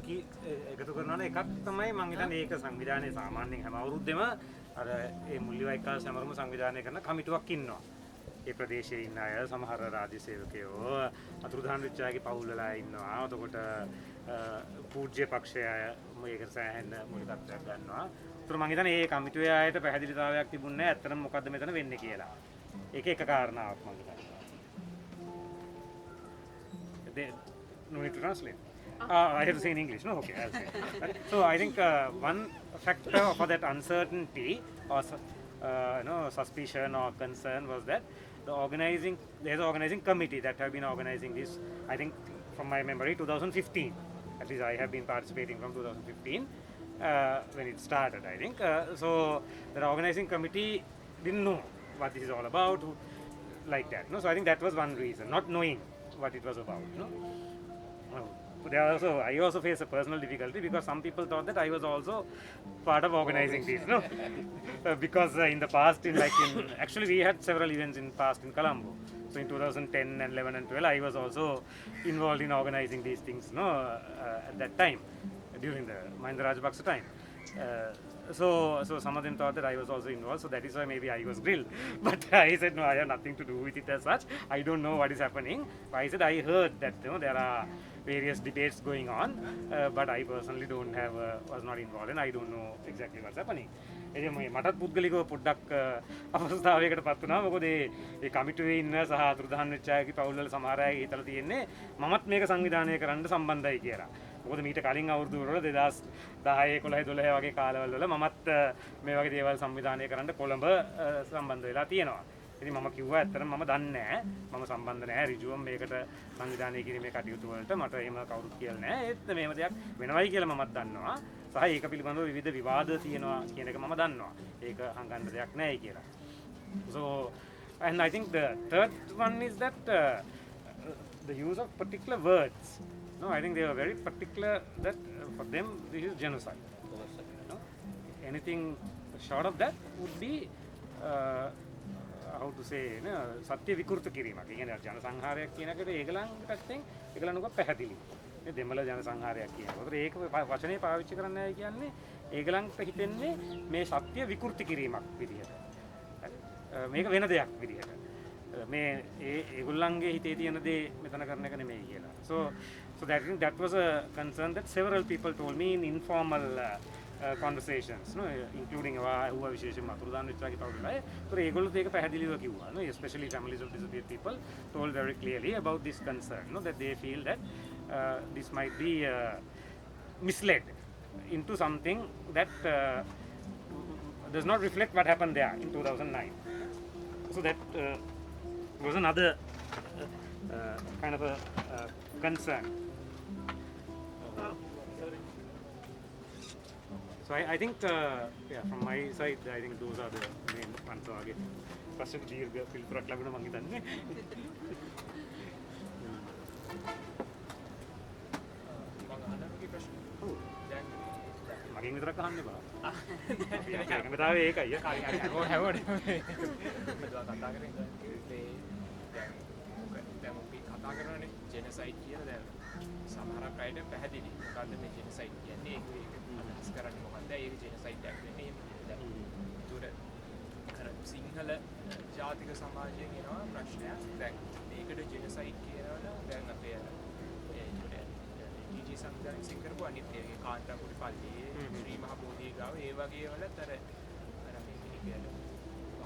එකතු කරනවනේ එකක් තමයි මම හිතන්නේ ඒක සංවිධානයේ සාමාන්‍යයෙන් හැම අවුරුද්දෙම අර ඒ මුල්ලිවයිකාල් සමරම සංවිධානය කරන කමිටුවක් ඉන්නවා. ඒ ප්‍රදේශයේ ඉන්න අය සමහර රාජ්‍ය සේවකයෝ අතුරුදහන් වෙච්ච අයගේ පවුල් වල ඉන්නවා. එතකොට පූජ්‍ය පක්ෂය අය මේකට සෑහෙන මූලිකත්වයක් ගන්නවා. ඒතර මම හිතන්නේ මේ කමිටුවේ අයට පැහැදිලිතාවයක් තිබුණේ නැහැ ඇත්තටම මොකද්ද මෙතන වෙන්නේ කියලා. ඒක එක කාරණාවක් මම හිතන්නේ. No need to translate. I have to say in English, no? Okay, I'll say. So I think one factor for that uncertainty or suspicion or concern was that there's an organizing committee that have been organizing this, I think from my memory, 2015. At least I have been participating from 2015 when it started, I think. So the organizing committee didn't know what this is all about, like that. No? So I think that was one reason, not knowing what it was about. No? I also faced a personal difficulty because some people thought that I was also part of organizing this, no? Because in the past, actually we had several events in past in Colombo. So in 2010 and 11 and 12, I was also involved in organizing these things, no? At that time, during the Mahinda Rajapaksa time. So some of them thought that I was also involved, so that is why maybe I was grilled. But I said, no, I have nothing to do with it as such. I don't know what is happening. I said, I heard that there are various debates going on, but I personally was not involved and I don't know exactly what's happening. මටත් පුද්ගලිකව පොඩ්ඩක් අවස්ථාවයකට පත් වුණා. මොකද ඒ කමිටුවේ ඉන්න සහ අතුරුදහන් වෙච්ච අයගේ පවුල් වල සමහර අය හිතලා තියෙන්නේ මමත් මේක සංවිධානය කරන්න සම්බන්ධයි කියලා. මොකද මීට කලින් අවුරුදු වල 2010 11 12 වගේ කාලවල වල මමත් මේ වගේ දේවල් සංවිධානය කරන්න කොළඹ සම්බන්ධ වෙලා තියෙනවා. ඉතින් මම කිව්වා ඇත්තටම මම දන්නේ නැහැ. මම සම්බන්ධ නැහැ ඍජුවම මේකට සංවිධානය කිරීමේ කටයුතු වලට. මට එහෙම කවුරුත් කියලා නැහැ. ඒත් මෙහෙම දෙයක් වෙනවයි කියලා මමත් දන්නවා. සහ ඒක පිළිබඳව විවිධ විවාද තියෙනවා කියන එක මම දන්නවා. ඒක හංගන්න දෙයක් නැහැ කියලා. So and I think the third one is that the use of particular words. No, I think they were very particular that for them this is genocide. No? Anything short of that would be how to say සත්‍ය විකෘත කිරීමක්. ඒ කියන්නේ ජන සංහාරයක් කියන එකට ඒගලන්ගේ පැත්තෙන් ඒගලන්නුක පැහැදිලි. මේ දෙමළ ජන සංහාරයක් කියනකොට ඒක වචනේ පාවිච්චි කරන්නයි කියන්නේ ඒගලන්ට හිතෙන්නේ මේ සත්‍ය විකෘති කිරීමක් විදිහට. මේක වෙන දෙයක් විදිහට. මේ ඒගොල්ලන්ගේ හිතේ තියෙන දේ මෙතන කරන එක නෙමෙයි කියලා. So that was a concern that several people told me in informal conversations, no, including who විශේෂයෙන්ම අතුරුදහන් වෙච්ච අය කවුරුද අය. ඒතර ඒගොල්ලෝ ඒක පැහැදිලිව කිව්වා. No, especially families of disappeared people told very clearly about this concern, no, that they feel that this might be misled into something that does not reflect what happened there in 2009. So that was another kind of a concern. So I think yeah, from my side I think those are the main ones. So again ප්‍රශ්න දීර්ඝ පිළිතුරක් ලැබුණා මම හිතන්නේ. මම අහන්නගේ ප්‍රශ්න. ඔව්. දැන් මගෙන් විතරක් අහන්න එපා. අපි එකඟතාවය ඒකයි. හැමෝටම මෙතන කතා කරන්නේ දැන් අපි කතා කරනනේ ජෙනසයිඩ් කියලා දැන් සමහරක් අයට පැහැදිලි මොකද්ද මේ ජෙනසයිඩ් කියන්නේ ඒක අදහස් කරන්නේ මොකද්ද ඒක ජෙනසයිඩ් එකක් නෙමෙයි දැන් දුර අර සිංහල ජාතික සමාජයෙන් එනවා ප්‍රශ්නයක් දැන් මේකට ජෙනසයිඩ් කියනවනම් දැන් අපේ ජී සංවිධානයෙන් කරපු අනිත් ඒ කාන්තාපුරි පල්ලියේ ශ්‍රී මහ බෝධිය ගාව ඒ වගේ වලත් අර මේ කියන්නේ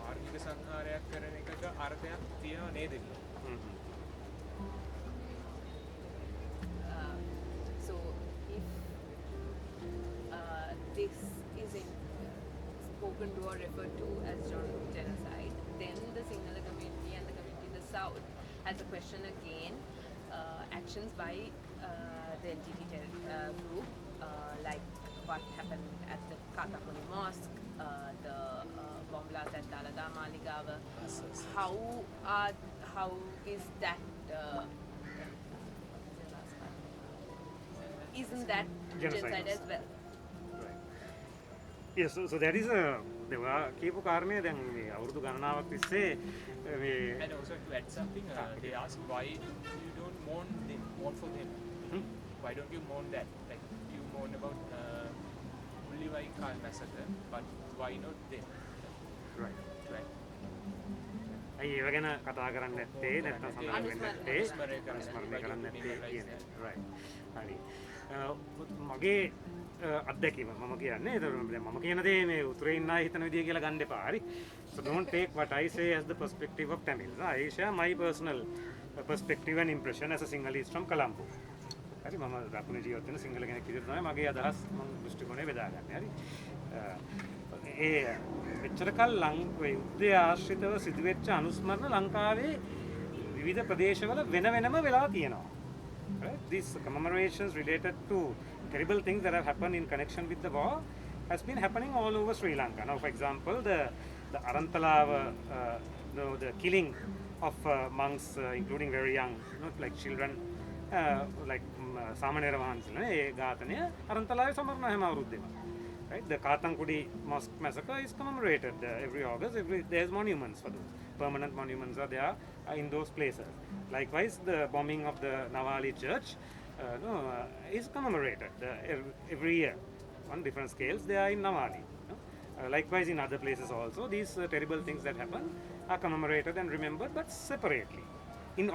ආර්ථික සංහාරයක් කරන එකක අර්ථයක් තියෙනව නේද කියලා. So if this is spoken to or referred to as genocide, then the Sinhala community and the community in the south has a question again. Actions by the LGBT group, like what happened at the Katapuni Mosque, the bomb blast at Dalada Maligawa. How is that? Isn't that genocide as well? Yes, so that is a දෙවා කියපු කාරණය දැන් මේ අවුරුදු ගණනාවක් තිස්සේ මේ And also to add something, they ask why you don't mourn for them. Why don't you mourn that? Like you mourn about Mullivaikkal massacre, but why not them? right. Right. ඇයි ඒව ගැන කතා කරන්නේ නැත්තේ නැත්නම් සඳහන් වෙන්නේ නැත්තේ අනුස්මරණය අනුස්මරණය කරන්නේ නැත්තේ කරන්නේ කියන්නේ right හරි මගේ අත්දැකීම මම කියන්නේ ඒතර මම කියන දේ මේ උතුරේ ඉන්න අය හිතන විදිය කියලා ගන්න එපා හරි so don't take what I say as the perspective of Tamils. I share my personal perspective and impression as a Sinhalese from Colombo. හරි මම දකුණේ ජීවත් වෙන සිංහල කෙනෙක් විදිහට තමයි මගේ අදහස් මම දෘෂ්ටිකෝණය බෙදාගන්නේ හරි ඒ මෙච්චර කල් යුද්ධය ආශ්‍රිතව සිදුවෙච්ච අනුස්මරණ ලංකාවේ විවිධ ප්‍රදේශවල වෙන වෙනම වෙලා තියෙනවා. Right? These commemorations related to terrible things that have happened in connection with the war has been happening all over Sri Lanka. Now, for example, the Arantalawa, the killing of monks, including very young, like children, like Samanera Vahansila, ඒ ඝාතනය අරන්තලාවේ සමරන හැම අවුරුද්දෙම. Right? The Kathankudi Mosque massacre is commemorated every August. There's monuments for those. Permanent monuments are there in those places. Likewise, the bombing of the Nawali church is commemorated every year on different scales. They are in Nawali. Likewise, in other places also, these terrible things that happen are commemorated and remembered, but separately.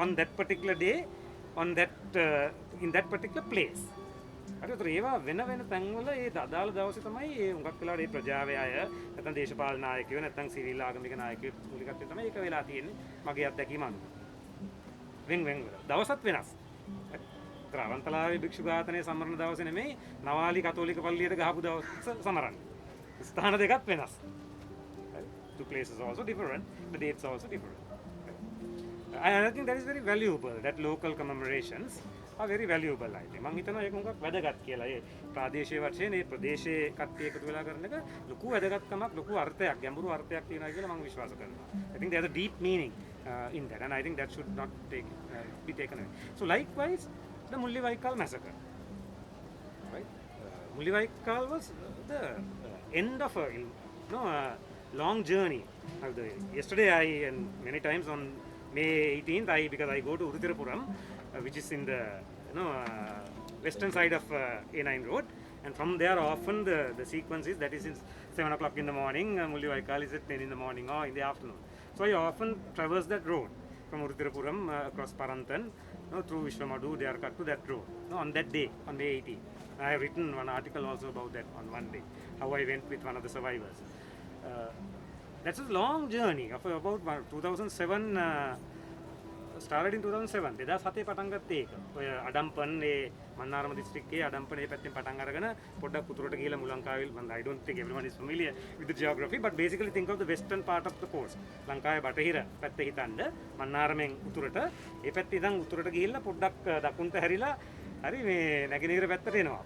On that particular day, in that particular place. හරි ඒතර ඒවා වෙන වෙන තැන්වල ඒ අදාළ දවසේ තමයි ඒ හුඟක් වෙලාවට ඒ ප්‍රජාවේ අය නැත්නම් දේශපාලන නායකයෝ නැත්නම් සිවිල් ආගමික නායකයෝ මූලිකත්වයෙන් තමයි ඒක වෙලා තියෙන්නේ මගේ අත්දැකීම අනුව. වෙන දවසත් වෙනස්. ත්‍රාවන්තලාවේ භික්ෂු ඝාතනය සමරන දවසේ නෙමෙයි නවාලි කතෝලික පල්ලියට ගහපු දවස සමරන්නේ. ස්ථාන දෙකක් වෙනස්. Two places also different, the dates also different. And I think that is very valuable, that local commemorations are very valuable. I think. මම හිතනවා ඒක මොකක් වැදගත් කියලා. ඒ ප්‍රාදේශීය වශයෙන් ඒ ප්‍රදේශයේ කට්ටිය එකතු වෙලා කරන එක ලොකු වැදගත්කමක්, ලොකු අර්ථයක්, ගැඹුරු අර්ථයක් තියෙනවා කියලා මම විශ්වාස කරනවා. I think there's a deep meaning in that, and I think that should not be taken away. So likewise, the Mullivaikkal massacre. Right? Mullivaikkal was the end of a long journey. Yesterday, and many times on May 18th, because I go to Urutirapuram, which is in the western side of A9 road, and from there often the sequence is that is in 7 o'clock in the morning, Mullivaikkal is at 10 in the morning or in the afternoon. So I often traverse that road from Urutirapuram across Parantan through Vishwamadu, Deyarkad to that road on that day, on May 18th. I have written one article also about that on one day, how I went with one of the survivors. That's a long journey of about 2007. Started in 2007. 2007 පටන් ගත්තේ ඒක. ඔය අඩම්පන් ඒ මන්නාරම දිස්ත්‍රික්කයේ අඩම්පන් ඒ පැත්තෙන් පටන් අරගෙන පොඩ්ඩක් උතුරට ගිහලා මුලංකාවිල් I don't think everyone is familiar with the geography, but basically think of the western part of the coast. ලංකාවේ බටහිර පැත්ත හිතන්න මන්නාරමෙන් උතුරට ඒ පැත්තේ ඉඳන් උතුරට ගිහිල්ලා පොඩ්ඩක් දකුණට හැරිලා හරි මේ නැගෙනහිර පැත්තට එනවා.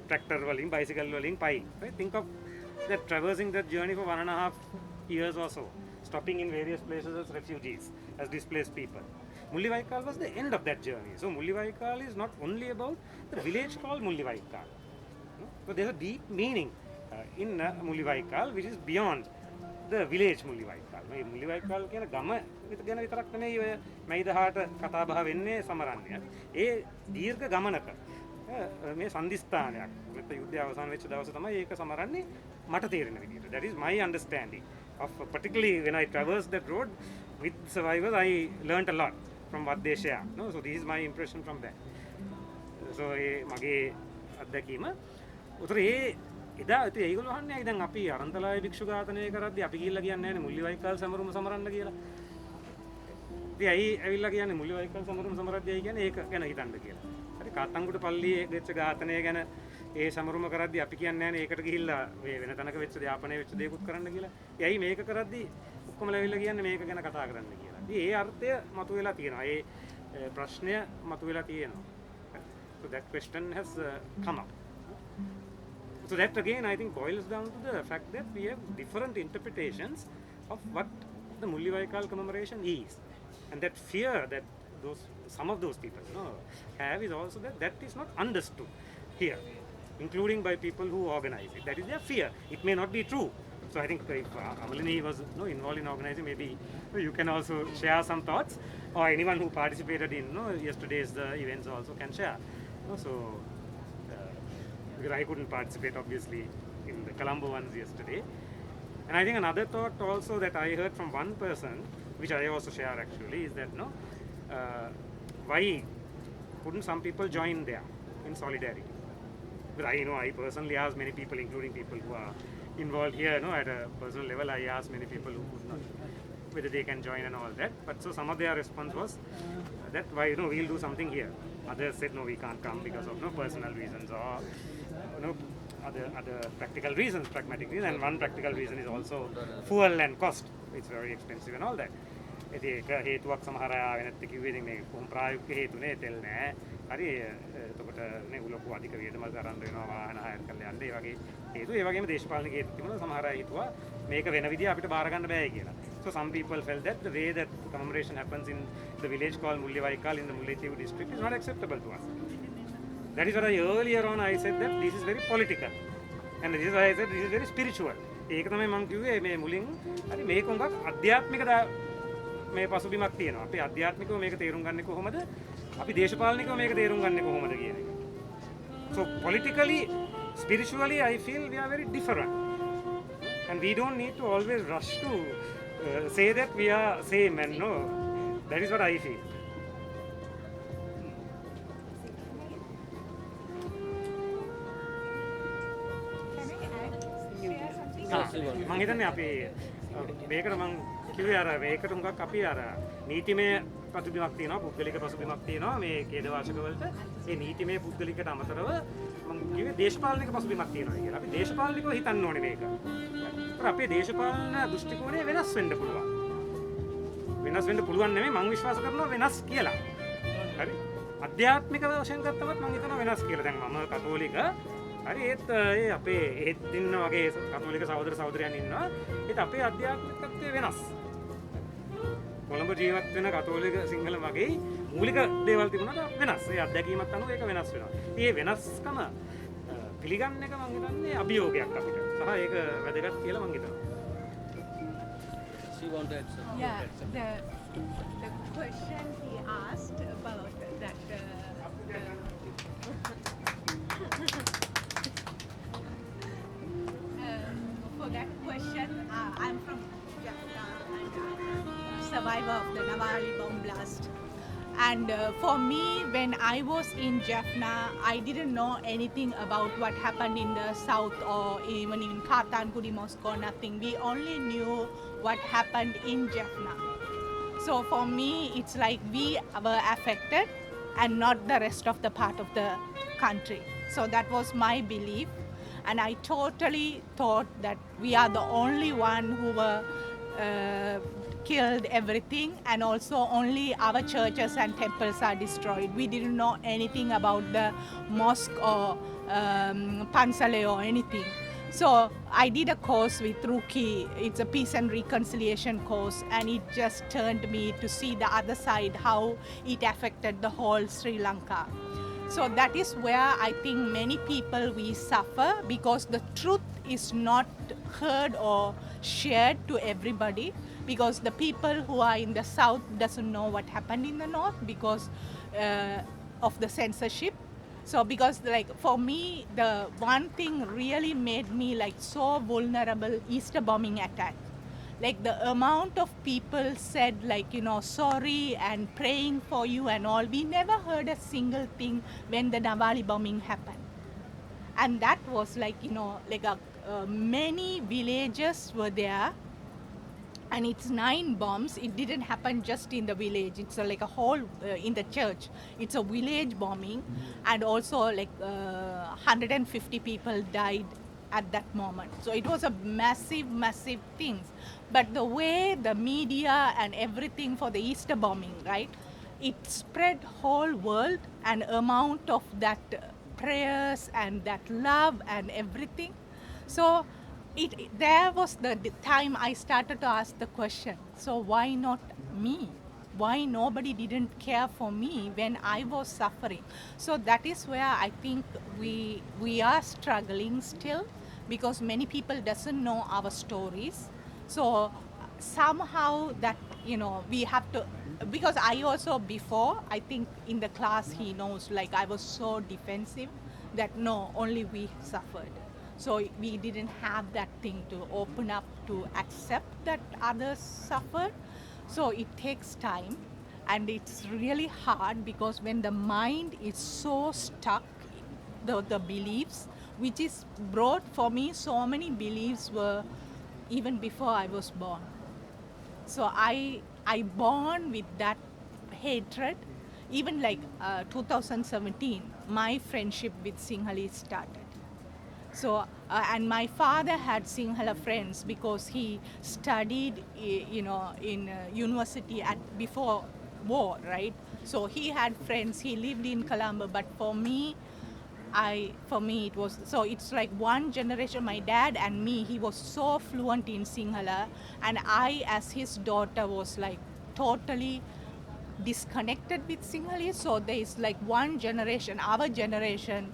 tractor වලින් bicycle වලින් පයින්. Right? Think of that traversing that journey for 1.5 years or so, stopping in various places as refugees, as displaced people. Mullivaikal was the end of that journey. So Mullivaikal is not only about the village called Mullivaikal. So there's a deep meaning in Mullivaikal which is beyond the village Mullivaikal. මේ Mullivaikal කියන ගම ගැන විතරක් නෙමෙයි ඔය මයිදහාට කතා බහ වෙන්නේ සමරන්නේ. ඒ දීර්ඝ ගමනක මේ සන්දිස්ථානයක්. මෙත යුද්ධය අවසන් වෙච්ච දවස තමයි ඒක සමරන්නේ මට තේරෙන විදිහට. That is my understanding of particularly when I traversed that road with survivors, I learnt a lot from what they share. No, so this is my impression from that. So ඒ මගේ අත්දැකීම උතර ඒ එදා ඉතින් ඒගොල්ලෝ අහන්නේ දැන් අපි අරන්තලාවේ භික්ෂු ඝාතනය කරද්දී අපි ගිහිල්ලා කියන්නේ නැහැ නේ මුල්ලිවයිකල් සමරුම සමරන්න කියලා. ඉතින් ඇයි ඇවිල්ලා කියන්නේ මුල්ලිවයිකල් සමරුම සමරද්දී කියන්නේ ඒක ගැන හිතන්න කියලා. හරි කාත්තංගුට පල්ලියේ වෙච්ච ඝාතනය ගැන ඒ සමරුම කරද්දී අපි කියන්නේ නැහැ නේ ඒකට ගිහිල්ලා මේ වෙන තැනක වෙච්ච යාපනය වෙච්ච දේකුත් කරන්න කියලා. ඉතින් ඇයි මේක කරද්දී ඔක්කොම ඇවිල්ලා කියන්නේ මේක ගැන කතා කරන්න කියලා. ඉතින් ඒ අර්ථය මතුවෙලා තියෙනවා. ඒ ප්‍රශ්නය මතුවෙලා තියෙනවා. So that question has come up. So that again I think boils down to the fact that we have different interpretations of what the Mullivaikal commemoration is, and that fear that some of those people have is also that is not understood here, including by people who organize it. That is their fear. It may not be true. So I think if Amalini was involved in organizing, maybe you can also share some thoughts, or anyone who participated in yesterday's events also can share. So because I couldn't participate obviously in the Colombo ones yesterday. And I think another thought also that I heard from one person, which I also share actually, is that why couldn't some people join there in solidarity? But I personally asked many people, including people who are involved here, at a personal level, I asked many people who could not, whether they can join and all that. But so some of their response was that why we'll do something here. Others said no, we can't come because of personal reasons or other practical reasons, pragmatic reasons. And one practical reason is also fuel and cost. It's very expensive and all that. ඒක හේතුවක් සමහර අය වෙනත් කිව්වේ ඉතින් මේ කොහොම ප්‍රායෝගික හේතුනේ තෙල් නැහැ. හරි එතකොට නේ ලොකු අධික වියදමක් ගන්න වෙනවා වාහන හයර් කරලා යන්න. ඒ වගේ හේතු ඒ වගේම දේශපාලනික හේතු තිබුණා. සමහර අය හිතුවා මේක වෙන විදිහ අපිට බාර ගන්න බෑ කියලා. So some people felt that the way that commemoration happens in the village called Mullivaikal in the Mullaitivu district is not acceptable to us. That is what earlier on I said that this is very political, and this is why I said this is very spiritual. ඒක තමයි මම කිව්වේ මේ මුලින් හරි මේක උඟක් අධ්‍යාත්මික මේ පසුබිමක් තියෙනවා. අපි අධ්‍යාත්මිකව මේක තේරුම් ගන්නේ කොහොමද? අපි දේශපාලනිකව මේක තේරුම් ගන්නේ කොහොමද කියන එක. So politically, spiritually I feel we are very different. And we don't need to always rush to say that we are same and no. That is what I feel. මම හිතන්නේ අපි මේකට මම කිව්වේ අර මේකට උඟක් අපි අර නීතිමය පසුබිමක් තියෙනවා පුද්ගලික පසුබිමක් තියෙනවා මේ ඛේද වාචක වලට ඒ නීතිමය පුද්ගලිකට අමතරව මම කිව්වේ දේශපාලනික පසුබිමක් තියෙනවා කියලා. අපි දේශපාලනිකව හිතන්න ඕනේ මේක. ඒත් අපේ දේශපාලන දෘෂ්ටි කෝණය වෙනස් වෙන්න පුළුවන්. වෙනස් වෙන්න පුළුවන් නෙමෙයි මම විශ්වාස කරනවා වෙනස් කියලා. හරි. අධ්‍යාත්මික වශයෙන් ගත්තමත් මම හිතනවා වෙනස් කියලා. දැන් මම කතෝලික හරි ඒත් ඒ අපේ ඒත් ඉන්න වගේ කතෝලික සහෝදර සහෝදරයන් ඉන්නවා. ඒත් අපේ අධ්‍යාත්මිකත්වය වෙනස්. කොළඹ ජීවත් වෙන කතෝලික සිංහල වගේ මූලික දේවල් තිබුණාට වෙනස්. ඒ අත්දැකීමත් අනුව ඒක වෙනස් වෙනවා. මේ වෙනස්කම පිළිගන්න එක මම හිතන්නේ අභියෝගයක් අපිට. සහ ඒක වැදගත් කියලා මම හිතනවා. She wanted some. Yeah, the question he asked about that. For that question, I'm from Jaffna and I'm a survivor of the Nawali bomb blast. And for me, when I was in Jaffna, I didn't know anything about what happened in the south or even in Katangudi, Moscow, nothing. We only knew what happened in Jaffna. So for me, it's like we were affected and not the rest of the part of the country. So that was my belief. And I totally thought that we are the only one who were killed everything, and also only our churches and temples are destroyed. We didn't know anything about the mosque or Pansale or anything. So I did a course with Ruki. It's a peace and reconciliation course, and it just turned me to see the other side, how it affected the whole Sri Lanka. So that is where I think many people we suffer, because the truth is not heard or shared to everybody, because the people who are in the south doesn't know what happened in the north because of the censorship. So because like for me, the one thing really made me like so vulnerable, Easter bombing attack. Like the amount of people said like, you know, sorry and praying for you and all. We never heard a single thing when the Nawali bombing happened. And that was like, you know, like many villages were there. And it's 9 bombs. It didn't happen just in the village. It's like a whole in the church. It's a village bombing, and also like 150 people died at that moment. So it was a massive, massive thing. But the way the media and everything for the Easter bombing, right? It spread whole world, and amount of that prayers and that love and everything. So there was the time I started to ask the question, so why not me? Why nobody didn't care for me when I was suffering? So that is where I think we are struggling still, because many people doesn't know our stories. So somehow that, you know, we have to, because I also before, I think in the class he knows, like I was so defensive that no, only we suffered. So we didn't have that thing to open up to accept that others suffer. So it takes time, and it's really hard, because when the mind is so stuck, the beliefs, which is brought for me, so many beliefs were even before I was born. So I born with that hatred. Even like 2017, my friendship with Sinhalese started. So, and my father had Sinhala friends because he studied, you know, in university before war, right? So he had friends, he lived in Colombo, but for me it was, so it's like one generation, my dad and me, he was so fluent in Sinhala, and I as his daughter was like totally disconnected with Sinhalese. So there is like one generation, our generation,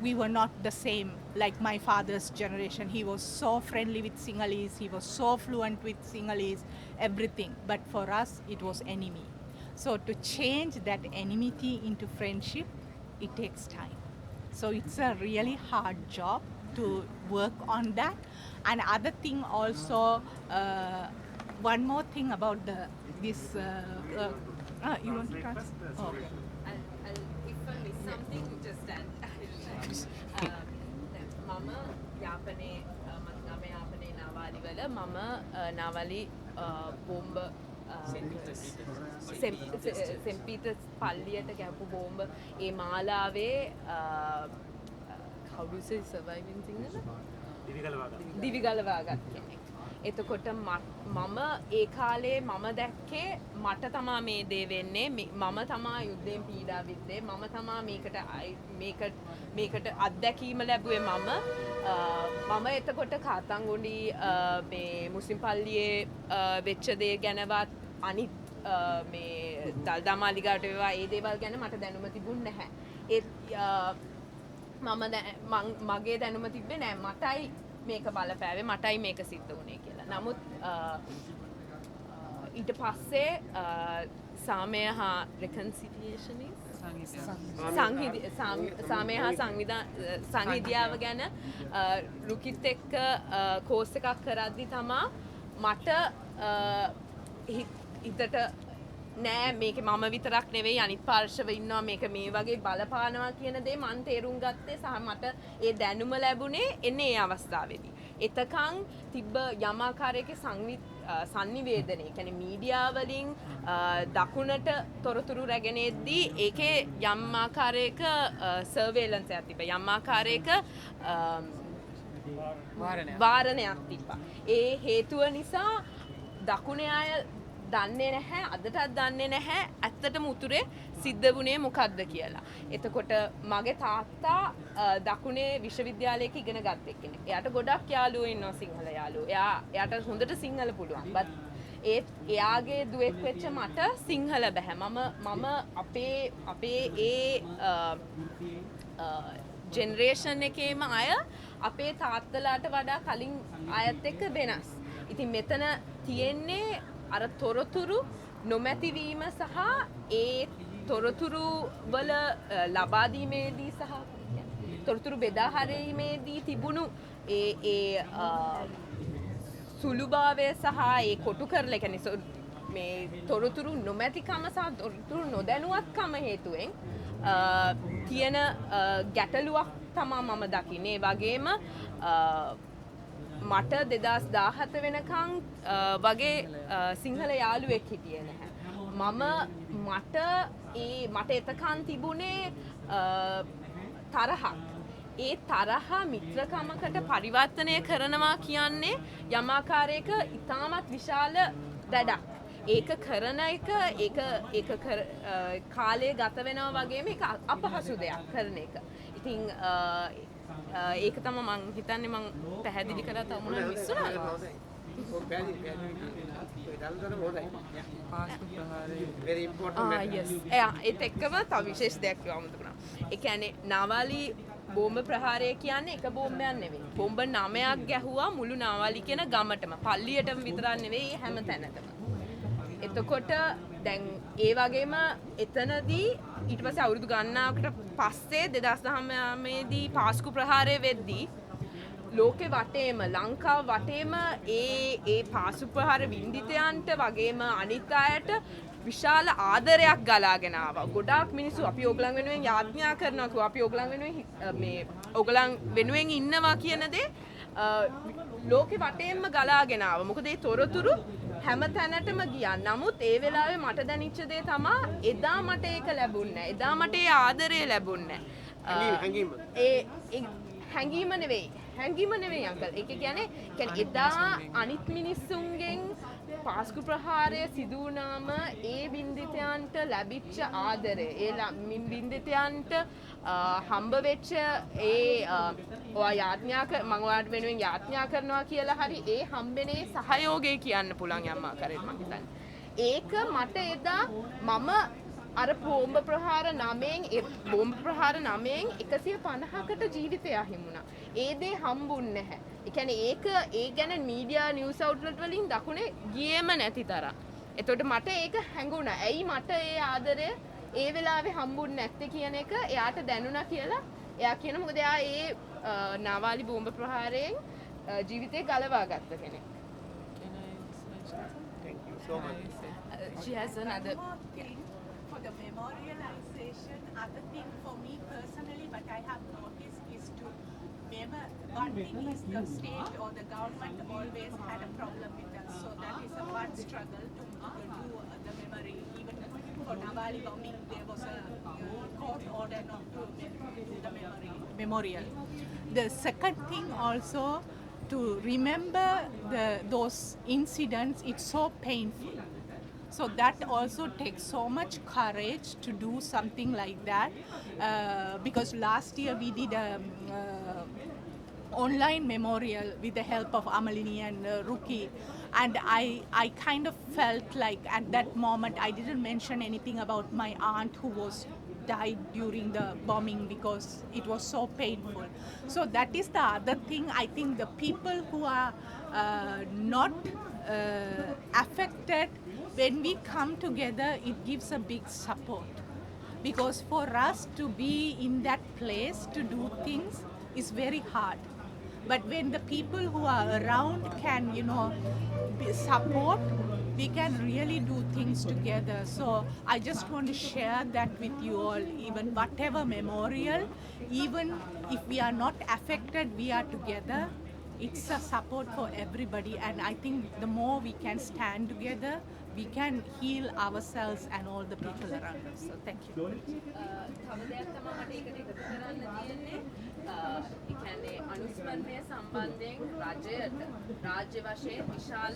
we were not the same like my father's generation. He was so friendly with Sinhalese, he was so fluent with Sinhalese, everything. But for us, it was enemy. So to change that enmity into friendship, it takes time. So it's a really hard job to work on that. And other thing also, one more thing about this. You want to translate? Oh, okay. And if I miss something, just add. මම යාපනයේ මම යාපනයේ නාවාලි වල මම නාවාලි බෝම්බ scent Peters පල්ලියට ගැහපු බෝම්බ ඒ මාලාවේ how do you say survive in Sinhala? දිවිගලවා ගත් කෙනෙක්. එතකොට මම ඒ කාලේ මම දැක්කේ මට තමා මේ දේ වෙන්නේ, මම තමා යුද්ධයෙන් පීඩා විද්දේ, මම තමා මේකට අත්දැකීම ලැබුවේ මම එතකොට කාතන්ගුඩි මේ මුස්ලිම් පල්ලියේ වෙච්ච දේ ගැනවත් අනිත් මේ දල්දා මාලිගාවට වේවා ඒ දේවල් ගැන මට දැනුම තිබුණ නැහැ. මගේ දැනුම තිබ්බේ නැහැ. මටයි මේක බලපෑවේ, මටයි මේක සිද්ධ වුණේ කියලා. නමුත් ඊට පස්සේ සාමය හා reconciliation සාමය හා සංහිදියාව ගැන රුකිත් එක්ක කෝස් එකක් කරද්දි තමා මට හිතට නෑ මේක මම විතරක් නෙවෙයි අනිත් පාර්ශව ඉන්නවා මේක මේ වගේ බලපානවා කියන දේ මන් තේරුම් ගත්තේ සහ මට ඒ දැනුම ලැබුණේ එන්නේ ඒ අවස්ථාවේදී. එතකන් තිබ්බ යම් ආකාරයක සංනිවේදනය, කියන්නේ මීඩියා වලින් දකුණට තොරතුරු රැගෙන එද්දී ඒකේ යම් ආකාරයක සර්වේලන්ස් එකක් තිබ්බා. යම් ආකාරයක වාරණයක් තිබ්බා. ඒ හේතුව නිසා දකුණේ අය දන්නේ නැහැ අදටත් දන්නේ නැහැ ඇත්තටම උතුරේ සිද්ධ වුණේ මොකක්ද කියලා. එතකොට මගේ තාත්තා දකුණේ විශ්වවිද්‍යාලයක ඉගෙන ගත්ත කෙනෙක්. එයාට ගොඩක් යාළුවෝ ඉන්නවා සිංහල යාළුවෝ. එයාට හොඳට සිංහල පුළුවන්. බත් ඒත් එයාගේ දුවෙක් වෙච්ච මට සිංහල බෑ. මම අපේ ජෙනරේෂන් එකේම අය අපේ තාත්තලාට වඩා කලින් අයත් එක්ක වෙනස්. ඉතින් මෙතන තියෙන්නේ අර තොරතුරු නොමැතිවීම සහ ඒ තොරතුරු වල ලබා දීමේදී සහ තොරතුරු බෙදා හැරීමේදී තිබුණු ඒ සුළුභාවය සහ ඒ කොටු කරලා කියන්නේ මේ තොරතුරු නොමැතිකම සහ තොරතුරු නොදැනුවත්කම හේතුවෙන් තියෙන ගැටලුවක් තමා මම දකින්නේ. ඒ වගේම මට 2017 වෙනකන් වගේ සිංහල යාළුවෙක් හිටියේ නැහැ. මට එතකන් තිබුණේ තරහක්. ඒ තරහ මිත්‍රකමකට පරිවර්තනය කරනවා කියන්නේ යමාකාරයක ඉතාමත් විශාල වැඩක්. ඒක කරන එක කාලය ගත වෙනවා වගේම ඒක අපහසු දෙයක් කරන එක. ඉතින් ඒක තමයි මං හිතන්නේ මං පැහැදිලි කරා තව මොනවද මිස්සුණාද? ඒත් එක්කම තව විශේෂ දෙයක් කියවන්න තිබුණා. ඒ කියන්නේ නාවාලි බෝම්බ ප්‍රහාරය කියන්නේ එක බෝම්බයක් නෙවෙයි. බෝම්බ 9ක් ගැහුවා මුළු නාවාලි කියන ගමටම. පල්ලියටම විතරක් නෙවෙයි හැම තැනටම. එතකොට දැන් ඒ වගේම එතනදී ඊට පස්සේ අවුරුදු ගණනාවකට පස්සේ 2019 දී පාස්කු ප්‍රහාරය වෙද්දී ලෝකෙ වටේම ලංකාව වටේම ඒ පාසු ප්‍රහාර වින්දිතයන්ට වගේම අනිත් අයට විශාල ආදරයක් ගලාගෙන ආවා. ගොඩාක් මිනිස්සු අපි ඕගලන් වෙනුවෙන් යාඥා කරනවා කිව්වා. අපි ඕගලන් වෙනුවෙන් මේ ඕගලන් වෙනුවෙන් ඉන්නවා කියන දේ ලෝකෙ වටේම ගලාගෙන ආවා. මොකද ඒ තොරතුරු හැම තැනටම ගියා. නමුත් ඒ වෙලාවේ මට දැනෙච්ච දේ තමයි එදා මට ඒක ලැබුණේ නැහැ. එදා මට ඒ ආදරය ලැබුණේ නැහැ. හැඟීම නෙවෙයි අංකල්. ඒක කියන්නේ එදා අනිත් මිනිස්සුන්ගෙන් පාස්කු ප්‍රහාරය සිදු වුණාම ඒ බින්දිතයන්ට ලැබිච්ච ආදරය, ඒ බින්දිතයන්ට හම්බ වෙච්ච මම ඔයාලට වෙනුවෙන් යාඥා කරනවා කියලා හරි ඒ හම්බෙනේ සහයෝගය කියන්න පුළුවන් යම්මා කරේ මම හිතන්නේ. ඒක මට එදා මම අර බෝම්බ ප්‍රහාර 9න් 150කට ජීවිතය හිමුණා. ඒ දේ හම්බුන්නේ නැහැ. ඒ කියන්නේ ඒ ගැන මීඩියා නිවුස් අවුට්ලට් වලින් දකුණේ ගියේම නැති තරම්. එතකොට මට ඒක හැඟුණා. ඇයි මට ඒ ආදරය ඒ වෙලාවේ හම්බුන්නේ නැත්තේ කියන එක එයාට දැනුණා කියලා එයා කියන මොකද එයා ඒ නාවාලි බෝම්බ ප්‍රහාරයෙන් ජීවිතේ ගලවා ගත්ත කෙනෙක්. Thank you so much. She has another For the memorialization, other thing for me personally, what I have noticed is one thing is the state or the government always had a problem with us. So that is one struggle to do the memory. Even for Nawali bombing, there was a court order not to do the memorial. The second thing also, to remember those incidents, it's so painful. So that also takes so much courage to do something like that. Because last year we did a online memorial with the help of Amalini and Ruki, and I kind of felt like at that moment I didn't mention anything about my aunt who was died during the bombing because it was so painful. So that is the other thing. I think the people who are not affected, when we come together, it gives a big support. Because for us to be in that place to do things is very hard. But when the people who are around can, support, we can really do things together. So I just want to share that with you all. Even whatever memorial, even if we are not affected, we are together. It's a support for everybody, and I think the more we can stand together, we can heal ourselves and all the people around us. So thank you. තව දෙයක් තමයි මට ඒකට එකතු කරන්න තියෙන්නේ. ඒ කියන්නේ අනුස්මරණය සම්බන්ධයෙන් රාජ්‍ය වශයෙන් විශාල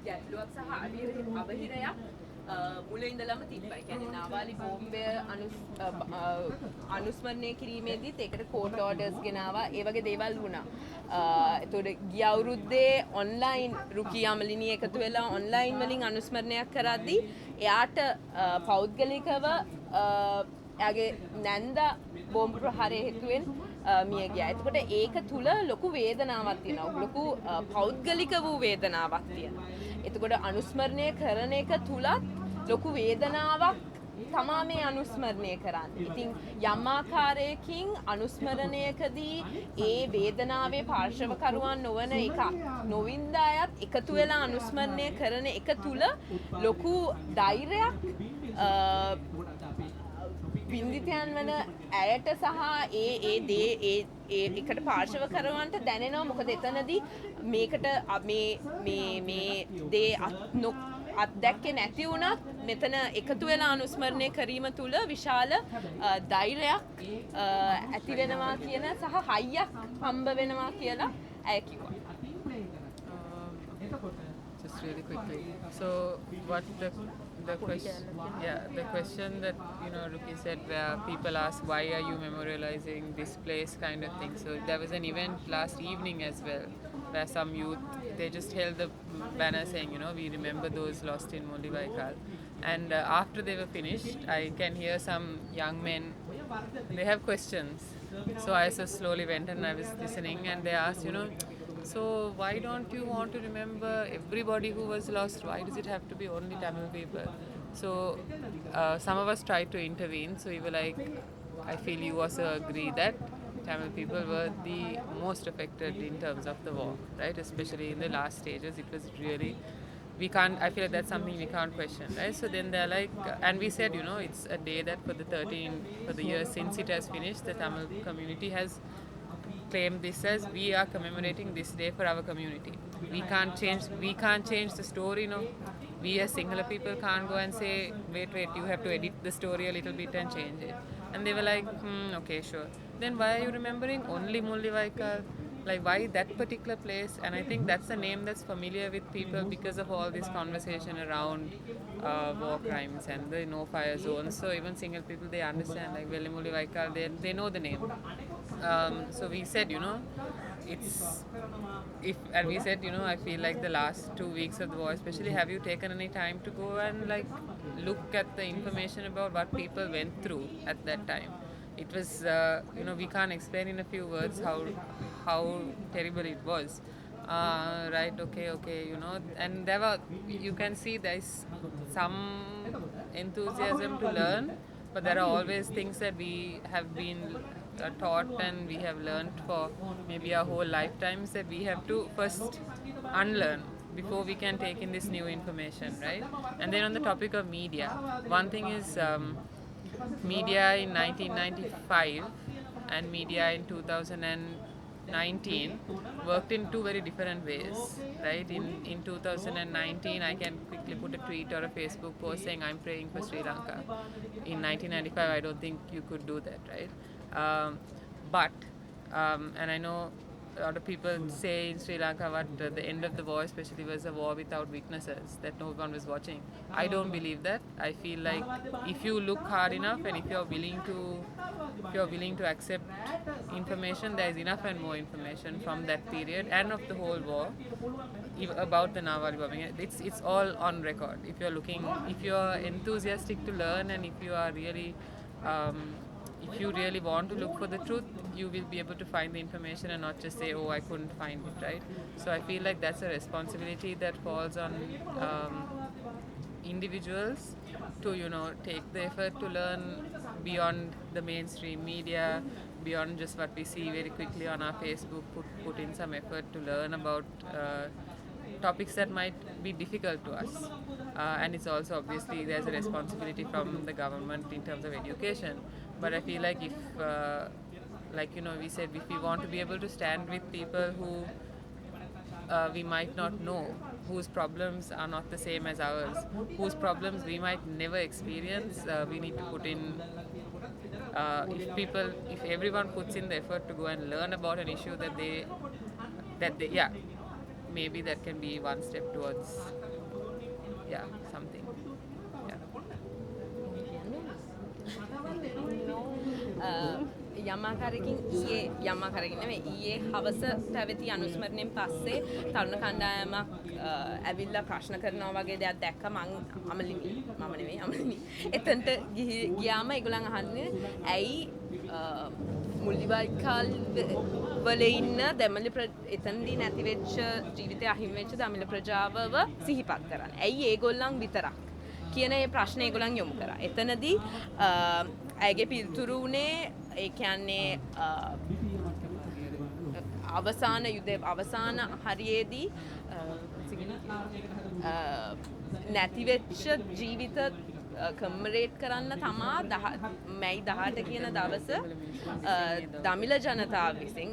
ගැටලුවක් අවහිරාවක් සහ අවහිරයක් මුල ඉඳලම තිබ්බයි. කියන්නේ නාවාලි බෝම්බය අනුස්මරණය කිරීමේදීත් ඒකට කෝට් ඕඩර්ස් ගෙනාවා. ඒ වගේ දේවල් වුණා. එතකොට ගිය අවුරුද්දේ ඔන්ලයින් රුකී අමලිනී එකතු වෙලා ඔන්ලයින් වලින් අනුස්මරණයක් කරද්දී එයාට පෞද්ගලිකව එයාගේ නැන්දා බෝම්බ ප්‍රහාරය හේතුවෙන් මිය ගියා. එතකොට ඒක තුල ලොකු වේදනාවක් තියෙනවා. ලොකු පෞද්ගලික වූ වේදනාවක් තියෙනවා. එතකොට අනුස්මරණය කරන එක තුලත් ලොකු වේදනාවක් තමා මේ අනුස්මරණය කරන්නේ. ඉතින් යම් ආකාරයකින් අනුස්මරණයකදී ඒ වේදනාවේ පාර්ශවකරුවන් නොවන එක නොවින්ද අයත් එකතු වෙලා අනුස්මරණය කරන එක තුල ලොකු ධෛර්යයක් පින්දිතයන් වන ඇයට සහ ඒ එකට පාර්ශවකරුවන්ට දැනෙනවා. මොකද එතනදී මේකට මේ දේ අත්දැක්කේ නැති වුණත් මෙතන එකතු වෙලා අනුස්මරණය කිරීම තුළ විශාල ධෛර්යයක් ඇති වෙනවා කියන සහ හයියක් හම්බ වෙනවා කියලා ඇය කිව්වා. Just really quickly. So, what the question that Ruki said, where people ask why are you memorializing this place, kind of thing. So there was an event last evening as well, where some youth, they just held the banner saying, we remember those lost in Molly Baikal. And after they were finished, I can hear some young men, they have questions. So I just slowly went and I was listening, and they asked, so why don't you want to remember everybody who was lost? Why does it have to be only Tamil people? So some of us tried to intervene. So we were like, I feel you also agree that Tamil people were the most affected in terms of the war, right? Especially in the last stages, it was really, I feel like that's something we can't question, right? So then they're like, and we said, it's a day that for the years since it has finished, the Tamil community has claimed this as we are commemorating this day for our community. We can't change the story, We as Sinhala people can't go and say, wait, you have to edit the story a little bit and change it. And they were like, okay, sure. Then why are you remembering only Mulli Vaikal? Like, why that particular place? And I think that's a name that's familiar with people because of all this conversation around war crimes and the no-fire zones. So even single people, they understand, like, Veli Mulli Vaikal, they know the name. So we said, and we said, I feel like the last 2 weeks of the war, especially, have you taken any time to go and like look at the information about what people went through at that time? It was, we can't explain in a few words how terrible it was. Right, okay, and you can see there's some enthusiasm to learn, but there are always things that we have been taught and we have learned for maybe our whole lifetimes that we have to first unlearn before we can take in this new information, right? And then on the topic of media, one thing is media in 1995 and media in 2019 worked in two very different ways, right? In 2019, I can quickly put a tweet or a Facebook post saying I'm praying for Sri Lanka. In 1995, I don't think you could do that, right? And I know a lot of people say in Sri Lanka the end of the war especially was a war without witnesses, that no one was watching. I don't believe that. I feel like if you look hard enough and if you're willing to accept information, there is enough and more information from that period and of the whole war about the Nawali bombing. It's all on record. If you're enthusiastic to learn and if you are really if you really want to look for the truth, you will be able to find the information and not just say, oh, I couldn't find it, right? So I feel like that's a responsibility that falls on individuals to, take the effort to learn beyond the mainstream media, beyond just what we see very quickly on our Facebook, put in some effort to learn about topics that might be difficult to us. And it's also obviously there's a responsibility from the government in terms of education. But I feel like if, we said, if we want to be able to stand with people who we might not know, whose problems are not the same as ours, whose problems we might never experience, we need to put in, if everyone puts in the effort to go and learn about an issue that they maybe that can be one step towards yeah, something. Yeah. යමාකාරකින් යමාකාරකින් නෙමෙයි ඊයේ හවස පැවති අනුස්මරණයෙන් පස්සේ තරුණ කණ්ඩායමක් ඇවිල්ලා ප්‍රශ්න කරනවා වගේ දෙයක් දැක්ක මම නෙමෙයි එතනට ගියාම ඒගොල්ලන් අහන්නේ ඇයි මුල්ලිවයිකල් වල ඉන්න දෙමළ එතනදී නැති වෙච්ච ජීවිතය අහිමි වෙච්ච දෙමළ ප්‍රජාවව සිහිපත් කරන්නේ. ඇයි ඒගොල්ලන් විතරක් කියන ඒ ප්‍රශ්නේ ඒගොල්ලන් යොමු කරා. එතනදී ඇගේ පිළිතුරු උනේ ඒ කියන්නේ අවසාන යුද්ධයේ අවසාන හරියේදී නැතිවෙච්ච ජීවිත කම්මරේට් කරන්න තමා මැයි 18 කියන දවස දමිළ ජනතාව විසින්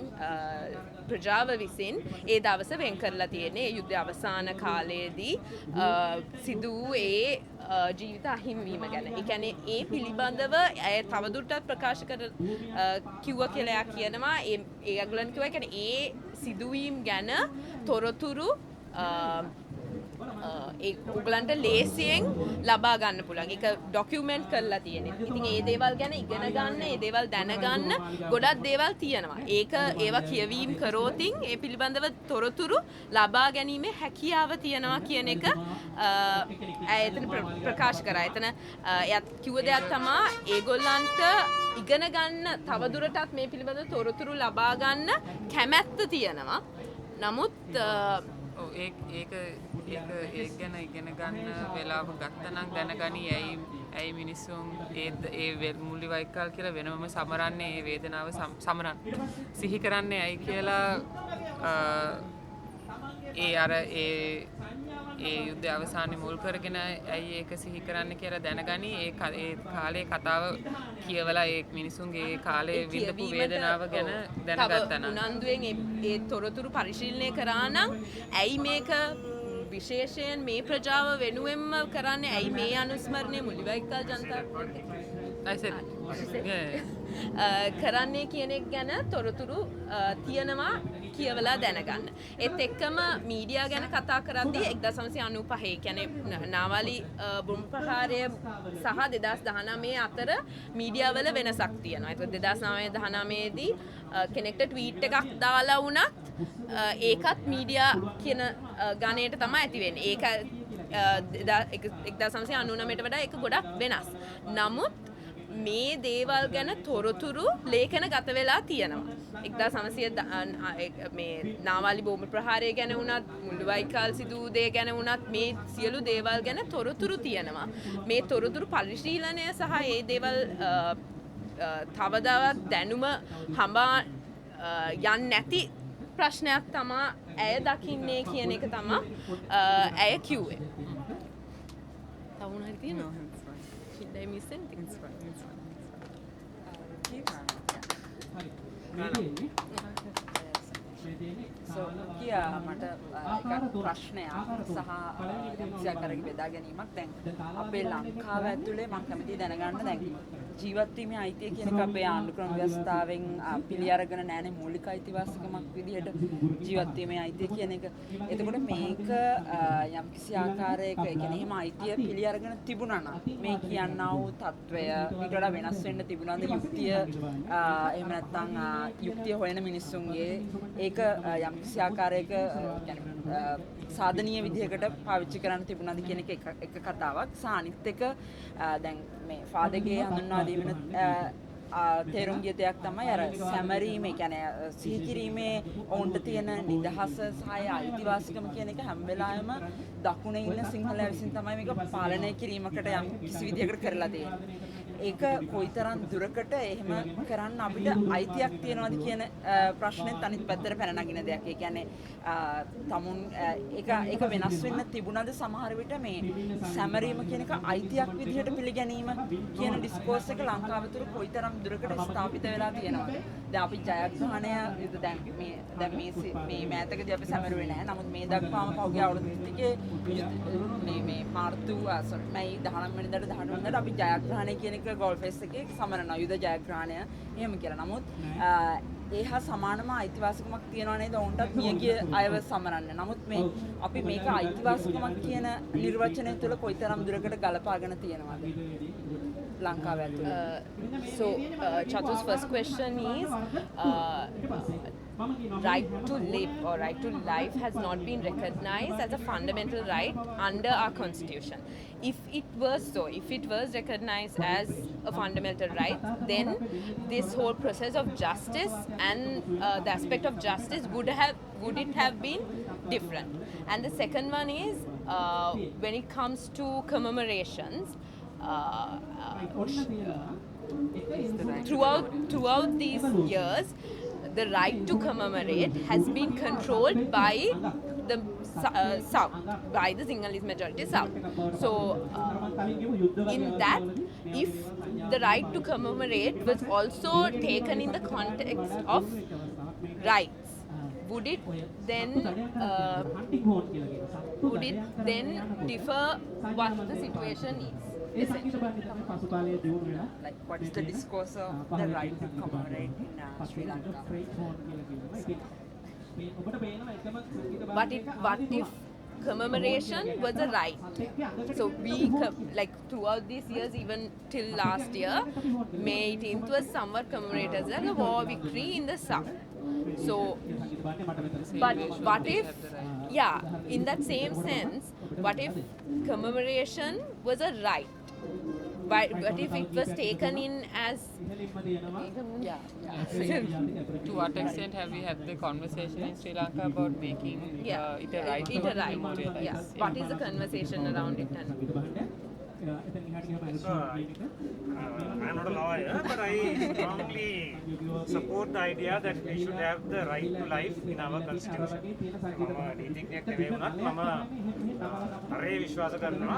ප්‍රජාව විසින් ඒ දවස වෙන් කරලා තියෙන්නේ ඒ යුද්ධ අවසාන කාලයේදී සිදු වූ ඒ ජීවිත අහිමිවීම ගැන. ඒ කියන්නේ ඒ පිළිබඳව ඇය තවදුරටත් ප්‍රකාශ කර කිව්වා කියලා කියනවා. ඒගොල්ලන් කිව්වා කියන්නේ ඒ සිදුවීම් ගැන තොරතුරු ඒ උගලන්ට ලේසියෙන් ලබා ගන්න පුළුවන්. ඒක ડોකියුමන්ට් කරලා තියෙනවා. ඉතින් ඒ දේවල් ගැන ඉගෙන ගන්න, ඒ දේවල් දැනගන්න ගොඩක් දේවල් තියෙනවා. ඒවා කියවීම කරෝතින් ඒ පිළිබඳව තොරතුරු ලබා ගැනීමේ හැකියාව තියෙනවා කියන එක එතන ප්‍රකාශ කරා. එතන එයත් කිව්ව දෙයක් තමයි ඒගොල්ලන්ට ඉගෙන ගන්න තවදුරටත් මේ පිළිබඳව තොරතුරු ලබා ගන්න කැමැත්ත තියෙනවා. නමුත් ඒක ගැන ඉගෙන ගන්න වෙලාව ගත්තනම් දැනගනි ඇයි මිනිස්සුන් ඒ මුල්ලිවයිකල් කියලා වෙනම සමරන්නේ ඒ වේදනාව සමරන්න සිහි කරන්නේ ඇයි කියලා ඒ යුද්ධ අවසානයේ මුල් කරගෙන ඇයි ඒක සිහි කරන්න කියලා දැනගනි ඒ කාලේ කතාව කියවලා ඒ මිනිසුන්ගේ ඒ කාලේ විඳපු වේදනාව ගැන දැනගත්තා නම් උනන්දුවෙන් ඒ තොරතුරු පරිශීලනය කරා නම් ඇයි මේක විශේෂයෙන් මේ ප්‍රජාව වෙනුවෙන්ම කරන්නේ ඇයි මේ අනුස්මරණය මුල්ලිවයිකල් ජනතාව කරන්නේ කියන එක ගැන තොරතුරු තියෙනවා කියවලා දැනගන්න. ඒත් එක්කම මීඩියා ගැන කතා කරද්දී 1995 කියන්නේ නාවාලි බෝම්බ ප්‍රහාරය සහ 2019 අතර මීඩියා වල වෙනසක් තියෙනවා. ඒක 2019 දී කෙනෙක්ට ට්වීට් එකක් දාලා වුණත් ඒකත් මීඩියා කියන ගණයට තමයි ඇති වෙන්නේ. ඒක 1999ට වඩා ඒක ගොඩක් වෙනස්. නමුත් මේ දේවල් ගැන තොරතුරු ලේඛන ගත වෙලා තියෙනවා. 1900 මේ නාවාලි බෝම්බ ප්‍රහාරය ගැන වුණත් මුල්ලිවයිකල් සිදු දේ ගැන වුණත් මේ සියලු දේවල් ගැන තොරතුරු තියෙනවා. මේ තොරතුරු පරිශීලනය සහ ඒ දේවල් තවදවත් දැනුම හඹා යන්නේ නැති ප්‍රශ්නයක් තමා ඇය දකින්නේ කියන එක තමා ඇය කිව්වේ. තවුණ හරි තියෙනවා. Did I miss anything? It's fine. So, කියා මට එකක් ප්‍රශ්නයක් සහ යම්කිසියක් අරගෙන බෙදා ගැනීමක් දැන් අපේ ලංකාව ඇතුලේ මම කැමතියි දැනගන්න දැන් ජීවත් වීමේ අයිතිය කියන එක අපේ ආණ්ඩුක්‍රම ව්‍යවස්ථාවෙන් පිළි අරගෙන නැහැනේ මූලික අයිතිවාසිකමක් විදිහට ජීවත් වීමේ අයිතිය කියන එක. එතකොට මේක යම්කිසි ආකාරයක ඒ කියන්නේ එහෙම අයිතිය පිළි අරගෙන තිබුණා නම් මේ කියන්නා වූ තත්වය ඊට වඩා වෙනස් වෙන්න තිබුණාද යුක්තිය එහෙම නැත්නම් යුක්තිය හොයන මිනිස්සුන්ගේ ඒක යම්කිසි ආකාරයක කියන්නේ සාධනීය විදිහකට පාවිච්චි කරන්න තිබුණාද කියන එක කතාවක්. සානිත් එක දැන් මේ ෆාදර්ගේ හඳුන්වා දීමන තේරුම් ගිය දෙයක් තමයි අර සැමරීම කියන්නේ සිහි කිරීමේ ඔවුන්ට තියෙන නිදහස සහ අයිතිවාසිකම කියන එක හැම වෙලාවෙම දකුණේ ඉන්න සිංහලයා විසින් තමයි මේක පාලනය කිරීමකට යම් කිසි විදිහකට කරලා තියෙන්නේ. ඒක කොයිතරම් දුරකට එහෙම කරන්න අපිට අයිතියක් තියනවද කියන ප්‍රශ්නෙත් අනිත් පැත්තට පැන නගින දෙයක්. ඒ කියන්නේ තමුන් ඒක වෙනස් වෙන්න තිබුණාද සමහර විට මේ සැමරීම කියන එක අයිතියක් විදිහට පිළිගැනීම කියන ඩිස්කෝස් එක ලංකාව තුළ කොයිතරම් දුරකට ස්ථාපිත වෙලා තියෙනවද? දැන් අපි ජයග්‍රහණය දැන් මේ මෑතකදී අපි සැමරුවේ නැහැ. නමුත් මේ දක්වාම පහුගිය අවුරුදු ටිකේ මේ මාර්තු මැයි 19 වෙනිදාට 18 වෙනිදාට අපි ජයග්‍රහණය කියන එක ගෝල් ෆෙස් එකේ සමරන යුද ජයග්‍රහණය එහෙම කියලා. නමුත් ඒ හා සමානම අයිතිවාසිකමක් තියෙනවා නේද ඔවුන්ටත් මියගිය අයව සමරන්න. නමුත් මේ අපි මේක අයිතිවාසිකමක් කියන නිර්වචනය තුළ කොයිතරම් දුරකට ගලපාගෙන තියෙනවද ලංකාව ඇතුළේ? So, Chatu's first question is right to live or right to life has not been recognized as a fundamental right under our constitution. If it was so, if it was recognized as a fundamental right, then this whole process of justice and the aspect of justice would it have been different. And the second one is when it comes to commemorations, throughout these years, the right to commemorate has been controlled by the South, by the Sinhalese majority South. So, in that, if the right to commemorate was also taken in the context of rights, would it then differ what the situation is? Like what is the discourse of the right to commemorate in Sri Lanka? What if commemoration was a right? So we like throughout these years, even till last year, May 18th was somewhat commemorated as a war victory in the South. So, but what if, yeah, in that same sense, what if commemoration was a right? But if it was taken in as To what extent have we had the conversation in Sri Lanka about making it a right? It a right. Yeah. What is the conversation around it? And So, I'm not a lawyer, but I strongly support the idea that we should have the right to life in our constitution. මම නීතිඥයෙක් නෙවෙයි වුණත් මම අරේ විශ්වාස කරනවා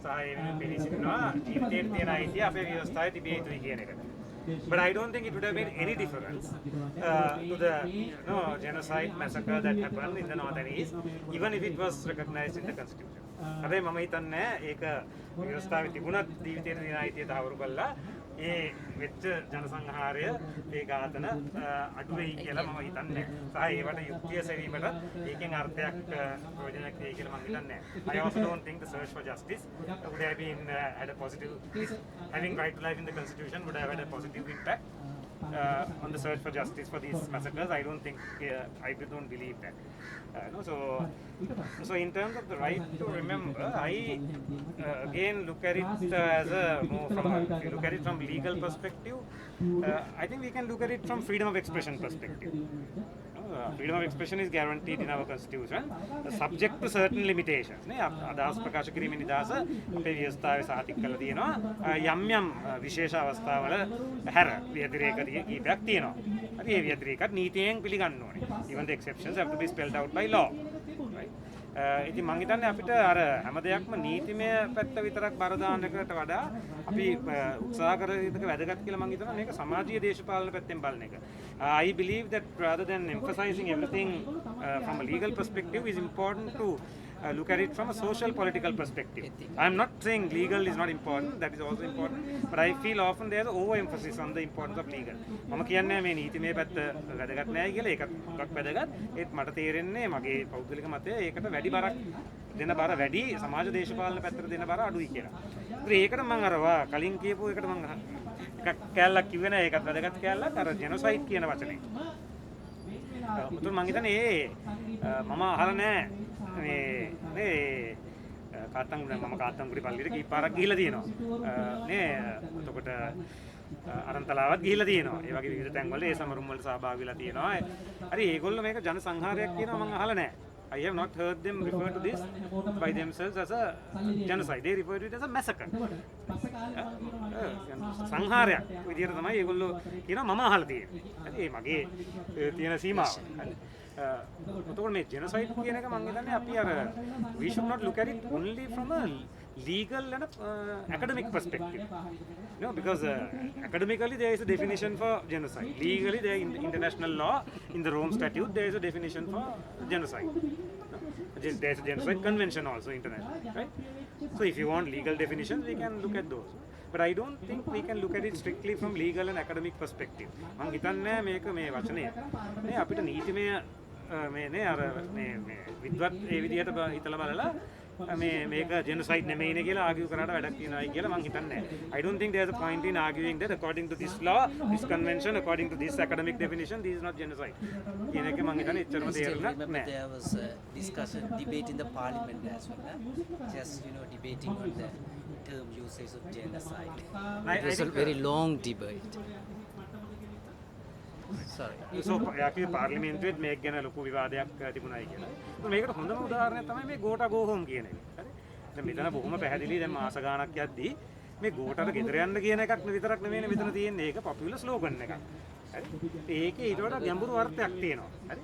සහ ඒ වෙනුවෙන් පිළිසිනවා ජීවිතයේ තියෙන අයිතිය අපේ ව්‍යවස්ථාවේ තිබිය යුතුයි කියන එකට. But I don't think it would have made any difference to the genocide massacre that happened in the northern east, even if it was recognized in the constitution. හැබැයි මම හිතන්නේ ඒක ව්‍යවස්ථාවේ තිබුණත් ජීවිතයේ තියෙන අයිතිය තහවුරු කළා ඒ වෙච්ච ජනසංහාරය ඒ ඝාතන අඩු වෙයි කියලා මම හිතන්නේ. සහ ඒවට යුක්තිය සෙවීමට ඒකෙන් අර්ථයක් ප්‍රයෝජනයක් වෙයි කියලා මම හිතන්නේ. I also don't think the search for justice would have been had a positive, having right to life in the constitution would have had a positive impact on the search for justice for these massacres. I don't think, I don't believe that. So in terms of the right to remember, I again look at it as a more from, if you look at it from legal perspective, I think we can look at it from freedom of expression perspective. Freedom of expression is guaranteed in our constitution, subject to certain limitations. අදහස් ප්‍රකාශ කිරීමේ නිදහස අපේ ව්‍යවස්ථාවේ සාතික කරලා තියෙනවා. යම් යම් විශේෂ අවස්ථාවල හැර ව්‍යතිරේක කීපයක් තියෙනවා. හරි ඒ ව්‍යතිරේකත් නීතියෙන් පිළිගන්න ඕනේ. Even the exceptions have to be spelled out by law. Right? ඉතින් මම හිතන්නේ අපිට අර හැම දෙයක්ම නීතිමය පැත්ත විතරක් බර දාන එකට වඩා අපි උත්සාහ කර යුතු වැදගත් කියලා මම හිතනවා මේක සමාජීය දේශපාලන පැත්තෙන් බලන එක. I believe that rather than emphasizing everything from a legal perspective, is important to look at it from a social political perspective. I'm not saying legal is not important, that is also important, but I feel often there's overemphasis on the importance of legal. මම කියන්නේ මේ නීතිමය පැත්ත වැදගත් නැහැ කියලා, ඒකත් මොකක් වැදගත්. ඒත් මට තේරෙන්නේ මගේ පෞද්ගලික මතය ඒකට වැඩි බරක් දෙන බර වැඩි සමාජ දේශපාලන පැත්තට දෙන බර අඩුයි කියලා. ඒකට මම අරවා කලින් කියපු එකට මම එකක් කැලලක් කිව්වේ නෑ, ඒකත් වැදගත් කැලලක් අර ජෙනොසයිඩ් කියන වචනේ. මුතුන් මං හිතන්නේ මම අහලා නෑ මේ කාත්තංගුඩ මම කාත්තංගුඩි පල්ලියට කීප පාරක් ගිහිල්ලා තියෙනවා නේ. එතකොට අරන්තලාවත් ගිහිල්ලා තියෙනවා. ඒ වගේ විවිධ තැන්වල ඒ සමරුම් වලට සහභාගී වෙලා තියෙනවා. හරි ඒගොල්ලෝ මේක ජන සංහාරයක් කියනවා මම අහලා නෑ. I have not heard them refer to this by themselves as a genocide. They refer to it as a massacre. සංහාරයක් විදියට තමයි ඒගොල්ලෝ කියනවා මම අහලා තියෙන්නේ. හරි ඒ මගේ තියෙන සීමාව. එතකොට මේ genocide කියන එක මම හිතන්නේ අපි අර we should not look at it only from a legal and academic perspective. No, because academically there is a definition for genocide. Legally, there in international law, in the Rome Statute, there is a definition for genocide. No? There is a genocide convention also international, right? So if you want legal definitions, we can look at those. But I don't think we can look at it strictly from legal and academic perspective. මම හිතන්නේ මේක මේ වචනය මේ අපිට නීතිමය මේ නේ අර මේ විද්වත් ඒ විදිහට හිතලා බලලා මේක genocide නෙමෙයිනේ කියලා ආගියු කරාට වැඩක් තියනවායි කියලා මම හිතන්නේ නැහැ. I don't think there's a point in arguing that according to this law, this convention, according to this academic definition, this is not genocide. කියන එක මම හිතන්නේ එච්චරම තේරුණා නැහැ. There was a discussion, debate in the parliament as well. Just debating on the term usage of genocide. It was a very long debate. Sorry. So යාකි පාර්ලිමේන්තුවේත් මේක ගැන ලොකු විවාදයක් තිබුණායි කියලා. මේකට හොඳම උදාහරණයක් තමයි මේ ගෝටා ගෝ හෝම් කියන එක. හරි. දැන් මෙතන බොහොම පැහැදිලි දැන් මාස ගාණක් යද්දී මේ ගෝටට ගෙදර යන්න කියන එකක් විතරක් නෙමෙයි මෙතන තියෙන්නේ. ඒක පොපියුලර් ස්ලෝගන් එකක්. හරි. ඒකේ ඊට වඩා ගැඹුරු අර්ථයක් තියෙනවා. හරි.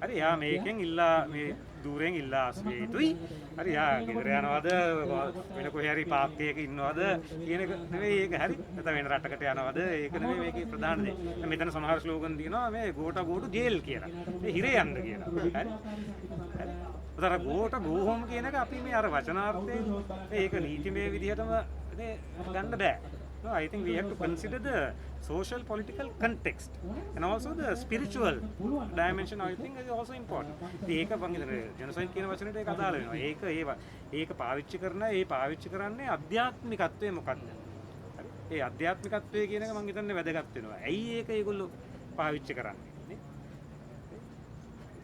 හරි. යා මේකෙන් ඉල්ලා මේ දුරෙන් ඉල්ලා ආස්වේ යුතුයි. හරි. යා ගෙදර යනවද වෙන කොහේ හරි පාක් එකක ඉන්නවද කියන එක නෙවෙයි ඒක. හරි. නැත්නම් වෙන රටකට යනවද ඒක නෙවෙයි මේකේ ප්‍රධාන දේ. දැන් මෙතන සමහර ස්ලෝගන් තියෙනවා මේ ගෝටා ගෝ ටු ජේල් කියලා. මේ හිරේ යන්න කියලා. හරි. හරි. උතර ගෝට ගෝ හෝම් කියන එක අපි මේ අර වචනාර්ථයෙන් මේක නීතිමය විදිහටම මේ ගන්න බෑ. No, I think we have to consider the social political context and also the spiritual dimension. I think is also important. ඒක මම හිතන්නේ genocide කියන වචනේට ඒක අදාළ වෙනවා. ඒක පාවිච්චි කරන්නේ අධ්‍යාත්මිකත්වය මොකක්ද? හරි. ඒ අධ්‍යාත්මිකත්වය කියන එක මම හිතන්නේ වැදගත් වෙනවා. ඇයි ඒක ඒගොල්ලෝ පාවිච්චි කරන්නේ?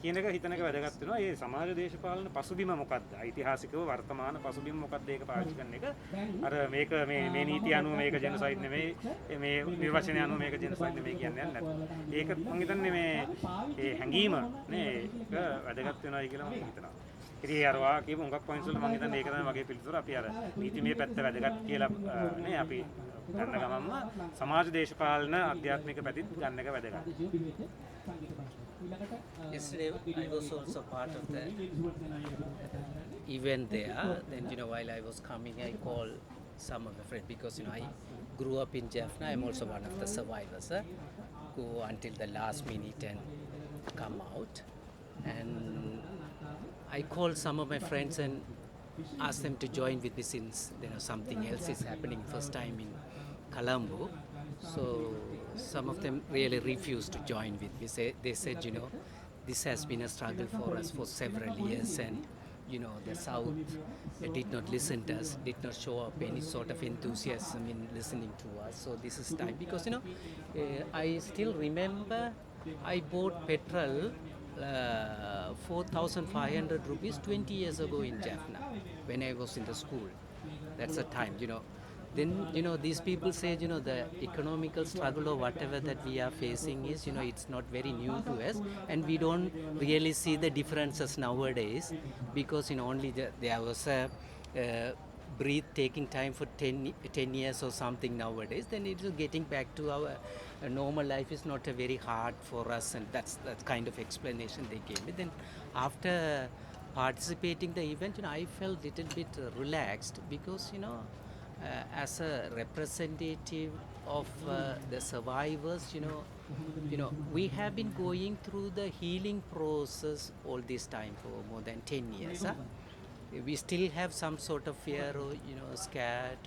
කියන එක හිතන එක වැදගත් වෙනවා. ඒ සමාජ දේශපාලන පසුබිම මොකක්ද? ඓතිහාසිකව වර්තමාන පසුබිම මොකක්ද ඒක පාවිච්චි කරන එක. අර මේක මේ නීතිය අනුව මේක ජෙනොසයිඩ් නෙමෙයි. මේ නිර්වචනය අනුව මේක ජෙනොසයිඩ් නෙමෙයි කියන්නේ නැහැ. ඒක මම හිතන්නේ මේ හැඟීම නේ ඒක වැදගත් වෙනවායි කියලා මම හිතනවා. ඉතින් අර වා කියපු හුඟක් පොයින්ට්ස් වල මම හිතන්නේ ඒක තමයි මගේ පිළිතුර. අපි අර නීතිමය පැත්ත වැදගත් කියලා නේ අපි ගන්න ගමන්ම සමාජ දේශපාලන අධ්‍යාත්මික පැතිත් ගන්න එක වැදගත්. Yesterday I was also part of the event there. Then while I was coming, I called some of my friends because I grew up in Jaffna. I'm also one of the survivors who until the last minute and come out. And I called some of my friends and asked them to join with me since something else is happening first time in Colombo. So some of them really refused to join with me. They said, this has been a struggle for us for several years, and the South did not listen to us, did not show up any sort of enthusiasm in listening to us. So this is time because I still remember I bought petrol 4,500 rupees 20 years ago in Jaffna when I was in the school. That's the time, Then, these people say, the economical struggle or whatever that we are facing is, it's not very new to us. And we don't really see the differences nowadays because, only there was a breathtaking time for 10 years or something nowadays. Then it is getting back to our normal life is not a very hard for us. And that's that kind of explanation they gave me. Then after participating the event, I felt a little bit relaxed because, as a representative of the survivors, we have been going through the healing process all this time for more than 10 years. We still have some sort of fear or scare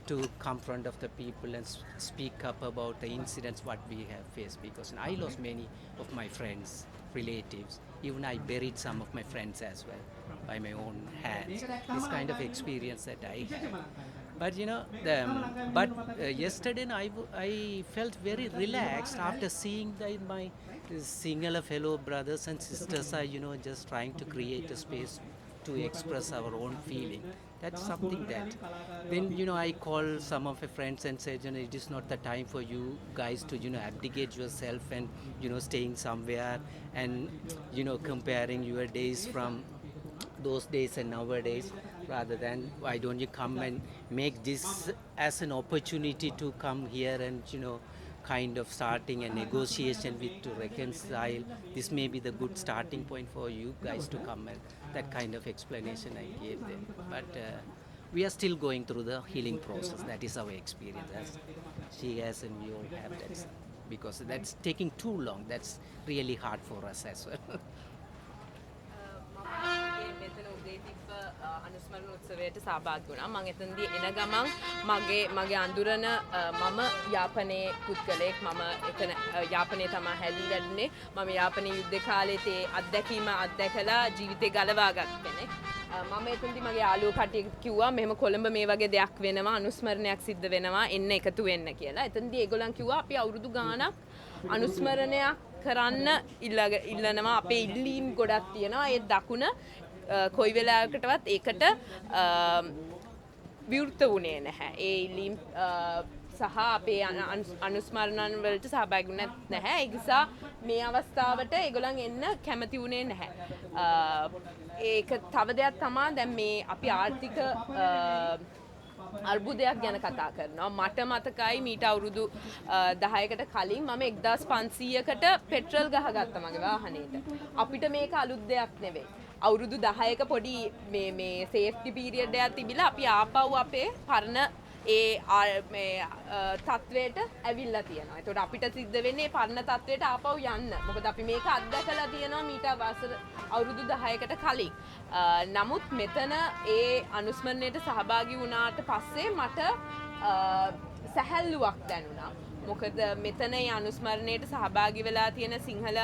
to confront of the people and speak up about the incidents what we have faced because I lost many of my friends, relatives. Even I buried some of my friends as well by my own hands. This kind of experience that I had. But yesterday I felt very relaxed after seeing my single fellow brothers and sisters are just trying to create a space to express our own feeling. That's something that then I call some of my friends and said it is not the time for you guys to abdicate yourself and staying somewhere and comparing your days from those days and nowadays. Rather than why don't you come and make this as an opportunity to come here and kind of starting a negotiation with to reconcile. This may be the good starting point for you guys to come and that kind of explanation I gave them. But we are still going through the healing process. That is our experience as she has and we all have that because that's taking too long. That's really hard for us as well. අනුස්මරණ උත්සවයට සහභාගී වුණා. මම එතනදී එන ගමන් මගේ අඳුරන මම යාපනයේ පුද්ගලයෙක්. මම එතන යාපනයේ තමයි හැදී වැඩුණේ. මම යාපනයේ යුද්ධ කාලේ තේ අත්දැකීම අත්දැකලා ජීවිතේ ගලවාගත් කෙනෙක්. මම එතනදී මගේ යාළුවෝ කට්ටියට කිව්වා මෙහෙම කොළඹ මේ වගේ දෙයක් වෙනවා, අනුස්මරණයක් සිද්ධ වෙනවා, එන්න එකතු වෙන්න කියලා. එතනදී ඒගොල්ලන් කිව්වා අපි අවුරුදු ගාණක් අනුස්මරණයක් කරන්න ඉල්ලනවා. අපේ ඉල්ලීම් ගොඩක් තියෙනවා. ඒ දකුණ කොයි වෙලාවකටවත් ඒකට විවෘත වුණේ නැහැ. ඒ ඉල්ලීම් සහ අපේ අනුස්මරණන් වලට සහභාගී වුණේ නැහැ. ඒ නිසා මේ අවස්ථාවට ඒගොල්ලන් එන්න කැමති වුණේ නැහැ. ඒක තව දෙයක් තමයි දැන් මේ අපි ආර්ථික අර්බුදයක් ගැන කතා කරනවා. මට මතකයි මීට අවුරුදු 10කට කලින් මම 1500කට පෙට්‍රල් ගහගත්තා මගේ වාහනේට. අපිට මේක අලුත් දෙයක් නෙවෙයි. අවුරුදු 10ක පොඩි මේ සේෆ්ටි පීරියඩ් එකක් තිබිලා අපි ආපහු අපේ පරණ මේ තත්වයට ඇවිල්ලා තියෙනවා. ඒතකොට අපිට සිද්ධ වෙන්නේ පරණ තත්වයට ආපහු යන්න. මොකද අපි මේක අත්දැකලා තියෙනවා මීට අවුරුදු 10කට කලින්. නමුත් මෙතන ඒ අනුස්මරණයට සහභාගී වුණාට පස්සේ මට සැහැල්ලුවක් දැනුණා. මොකද මෙතන ඒ අනුස්මරණයට සහභාගී වෙලා තියෙන සිංහල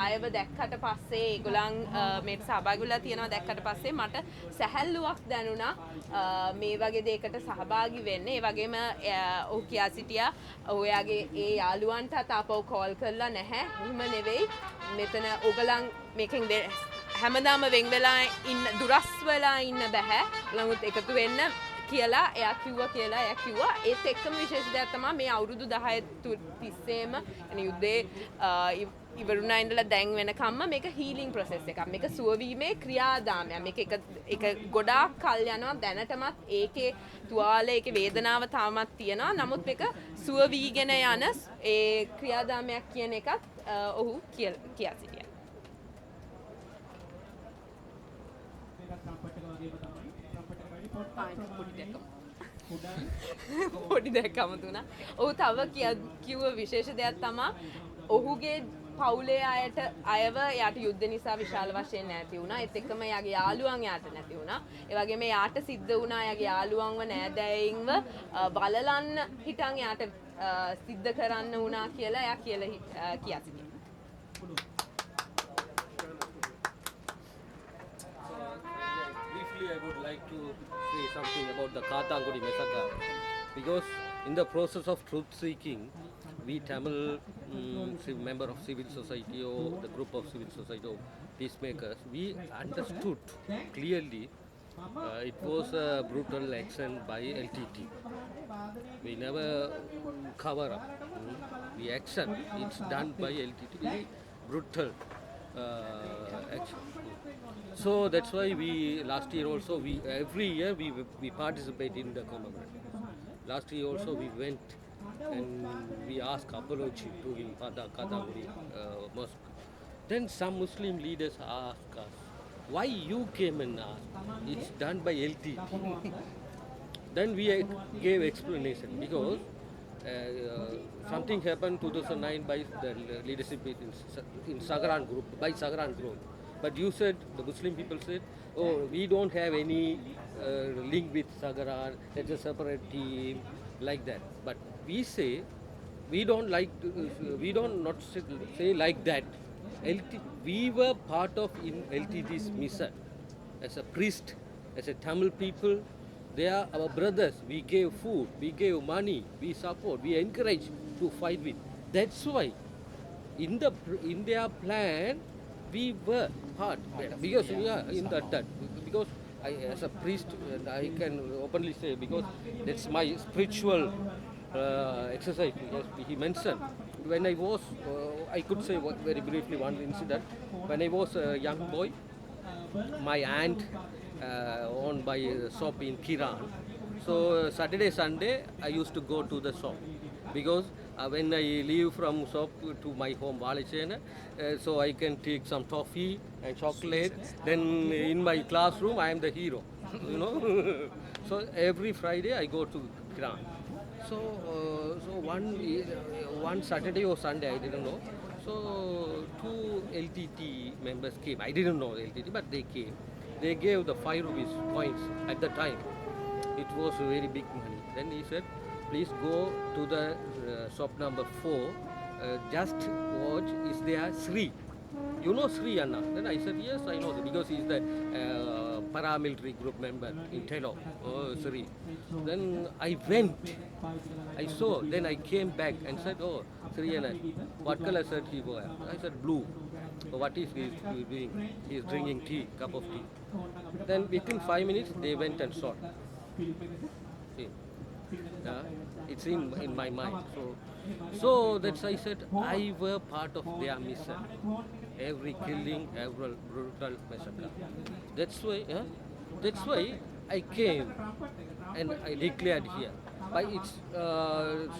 අයව දැක්කට පස්සේ ඒගොල්ලන් මේට සහභාගී වෙලා තියෙනවා දැක්කට පස්සේ මට සැහැල්ලුවක් දැනුණා මේ වගේ දෙයකට සහභාගී වෙන්න. ඒ වගේම ඔහු කියා සිටියා ඔයාගේ ඒ යාළුවන්ට ආපහු කෝල් කරලා නැහැ. එහෙම නෙවෙයි. මෙතන ඕගලන් මේකෙන් හැමදාම වෙන් වෙලා ඉන්න දුරස් වෙලා ඉන්න බෑ. ළමුත් එකතු වෙන්න කියලා එයා කිව්වා. ඒත් එක්කම විශේෂ දෙයක් තමයි මේ අවුරුදු 10 තිස්සේම යුද්ධේ ඉවරුණා ඉඳලා දැන් වෙනකම්ම මේක හීලින් ප්‍රොසෙස් එකක්. මේක සුවවීමේ ක්‍රියාදාමයක්. මේක එක ගොඩාක් කල් යනවා. දැනටමත් ඒකේ තුවාල ඒකේ වේදනාව තාමත් තියෙනවා. නමුත් මේක සුවවීගෙන යන ඒ ක්‍රියාදාමයක් කියන එකත් ඔහු කියා සිටියා. පොඩි දෙයක් අමතුණා. ඔහු තව කිව්ව විශේෂ දෙයක් තමයි ඔහුගේ පවුලේ අයව යාට යුද්ධ නිසා විශාල වශයෙන් නැති වුණා. ඒත් එක්කම යාගේ යාළුවන් යාට නැති වුණා. ඒ වගේම යාට සිද්ධ වුණා යාගේ යාළුවන්ව නෑදෑයින්ව බලලන්න හිටන් යාට සිද්ධ කරන්න වුණා කියලා එයා කියා සිටියා. I would like to say something about the Kathangudi massacre, because in the process of truth seeking, we Tamil member of civil society or the group of civil society or peacemakers, we understood clearly it was a brutal action by LTT. We never cover up. The action it's done by LTT, very brutal action. So that's why we last year also every year we participate in the commemoration. Last year also we went and we asked apology to him Kathangudi mosque. Then some Muslim leaders asked us, why you came and asked? It's done by LTT. Then we gave explanation because something happened 2009 by the leadership in Sagaran group, by Sagaran group. But you said, the Muslim people said, oh, we don't have any link with Sagaran, it's a separate team, like that. But we say, we don't not say like that. We were part of in LTT's mission. As a priest, as a Tamil people, they are our brothers. We gave food, we gave money, we support, we encourage to fight with. That's why in their plan, we were part because we are in that because I, as a priest, I can openly say because that's my spiritual exercise. Yes, he mentioned when I was, I could say very briefly one incident. When I was a young boy, my aunt owned by a shop in Kiran. So Saturday, Sunday, I used to go to the shop because when I leave from shop to my home, Valachena, so I can take some toffee and chocolate. Then in my classroom, I am the hero, you know. So every Friday I go to Kiran. So one Saturday or Sunday, I didn't know. So two LTT members came. I didn't know LTT, but they came. they gave the 5 rupees coins at the time. It was very big money. Then he said, please go to the shop number 4, just watch, is there Sri? You know Sri Anna? Then I said, yes, I know, because he's the paramilitary group member in Telo, Sri. Then I went, I saw, then I came back and said, oh, Sri Anna, what color shirt he wore? I said, blue. So what is he doing? He's drinking tea, cup of tea. Then within 5 minutes, they went and shot. See, it's in my mind. So that's I said, I were part of their mission. Every killing, every brutal massacre. That's why I came and I declared here. But it's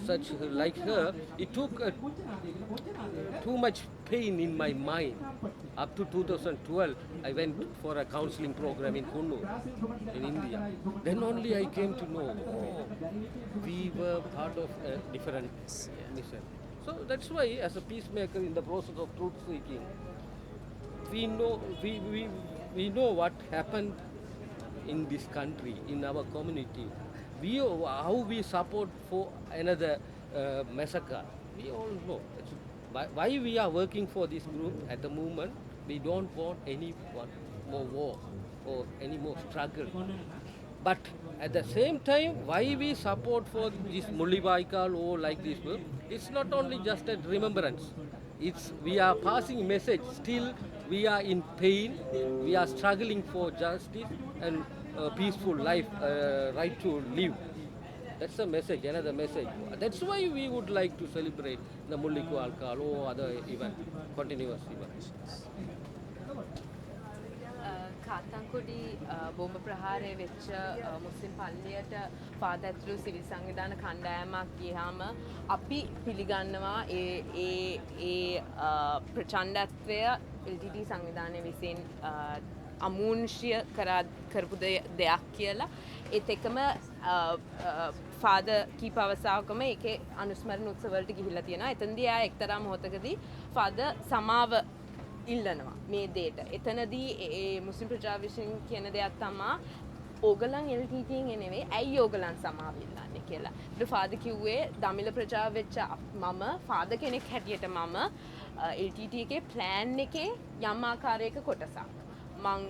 such like her, it took too much pain in my mind. Up to 2012, I went for a counseling program in Kannur, in India. Then only I came to know, oh, we were part of a different mission. So that's why, as a peacemaker in the process of truth seeking, we know what happened in this country, in our community. How we support for another massacre. We all know. Why we are working for this group at the moment. We don't want any more war or any more struggle. But at the same time, why we support for this Mullivaikkal or like this group, it's not only just a remembrance. We are passing message. Still, we are in pain. We are struggling for justice and peaceful life, right to live. That's a message, another message. That's why we would like to celebrate the Mullivaikkal or other event, continuous events. කාතන්කොඩි බෝම්බ ප්‍රහාරය වෙච්ච මුස්ලිම් පල්ලියට පාද ඇතුළු civil සංවිධාන කණ්ඩායමක් ගියාම අපි පිළිගන්නවා ඒ ප්‍රචණ්ඩත්වය LTT සංවිධානය විසින් අමූන්ෂ්‍ය කරපු දෙයක් කියලා. ඒත් එකම ෆාදර් කීප අවස්ථාවකම ඒකේ අනුස්මරණ උත්සවවලට ගිහිල්ලා තියෙනවා. එතනදී ආ එක්තරා මොහොතකදී ෆාදර් සමාව ඉල්ලනවා මේ දෙයට. එතනදී ඒ මුස්ලිම් ප්‍රජාව විසින් කියන දෙයක් තමයි ඕගලන් LTT එකෙන් නෙවෙයි ඇයි ඕගලන් සමාව ඉල්ලන්නේ කියලා. ඒත් ෆාදර් කිව්වේ දමිළ ප්‍රජාව වෙච්ච මම ෆාදර් කෙනෙක් හැටියට මම LTT එකේ ප්ලෑන් එකේ යම් ආකාරයක කොටසක් මං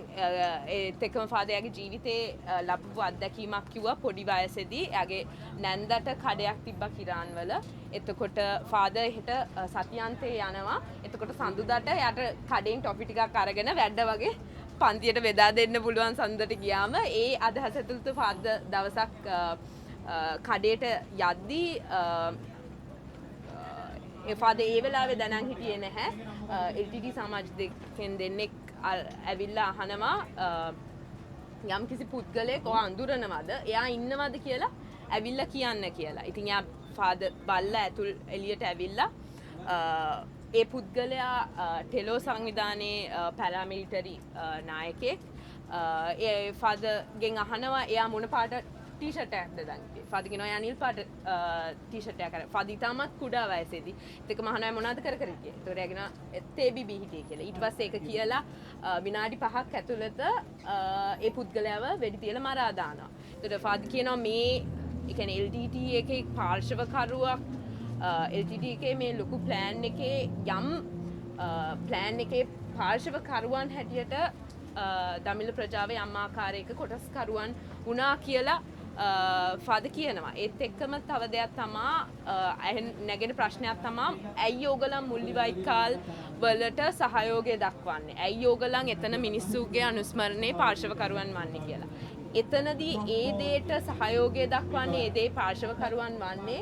ඒත් එක්කම ෆාදර්යාගේ ජීවිතේ ලැබපු අත්දැකීමක් කිව්වා පොඩි වයසේදී. එයාගේ නැන්දට කඩයක් තිබ්බා කිරාන් වල. එතකොට ෆාදර් හෙට සතියන්තේ යනවා. එතකොට සඳුදාට එයාට කඩෙන් ටොෆි ටිකක් අරගෙන වැඩ වගේ පන්තියට බෙදා දෙන්න පුළුවන් සඳුදාට ගියාම ඒ අදහස ඇතුළත ෆාදර් දවසක් කඩේට යද්දී ඒ ෆාදර් ඒ වෙලාවේ දැනන් හිටියේ නැහැ. LTT සමාජිකයන් දෙන්නෙක් ඇවිල්ලා අහනවා යම් කිසි පුද්ගලයෙක් ඔය අඳුරනවද එයා ඉන්නවද කියලා ඇවිල්ලා කියන්න කියලා. ඉතින් එයා ෆාදර් බල්ලා ඇතුල් එළියට ඇවිල්ලා ඒ පුද්ගලයා ටෙලෝ සංවිධානයේ පැරාමිලිටරි නායකයෙක්. ඒ ෆාදර්ගෙන් අහනවා එයා මොන පාට ටී-ෂර්ට් එකක්ද දාන්නේ. ෆාදර් කියනවා එයා නිල් පාට ටී-ෂර්ට් එකක් අරන්. ෆාදර් තාමත් කුඩා වයසේදී. ඒකම අහනවා මොනවද කර හිටියේ. ඒතකොට එයා කියනවා තේබිබි හිටියේ කියලා. ඊට පස්සේ ඒක කියලා විනාඩි 5ක් ඇතුළත ඒ පුද්ගලයාව වෙඩි තියලා මරා දානවා. ඒතකොට ෆාදර් කියනවා මේ ඒ කියන්නේ LTT එකේ පාර්ශවකරුවක් LTT එකේ මේ ලොකු ප්ලෑන් එකේ යම් ප්ලෑන් එකේ පාර්ශවකරුවන් හැටියට දමිළ ප්‍රජාවේ යම් ආකාරයක කොටස්කරුවන් වුණා කියලා ෆාදර් කියනවා. ඒත් එක්කම තව දෙයක් තමයි නැගෙන ප්‍රශ්නයක් තමයි ඇයි ඕගලන් මුල්ලිවයිකාල් වලට සහයෝගය දක්වන්නේ? ඇයි ඕගලන් එතන මිනිස්සුගේ අනුස්මරණේ පාර්ශවකරුවන් වන්නේ කියලා. එතනදී ඒ දේට සහයෝගය දක්වන්නේ ඒ දේ පාර්ශවකරුවන් වන්නේ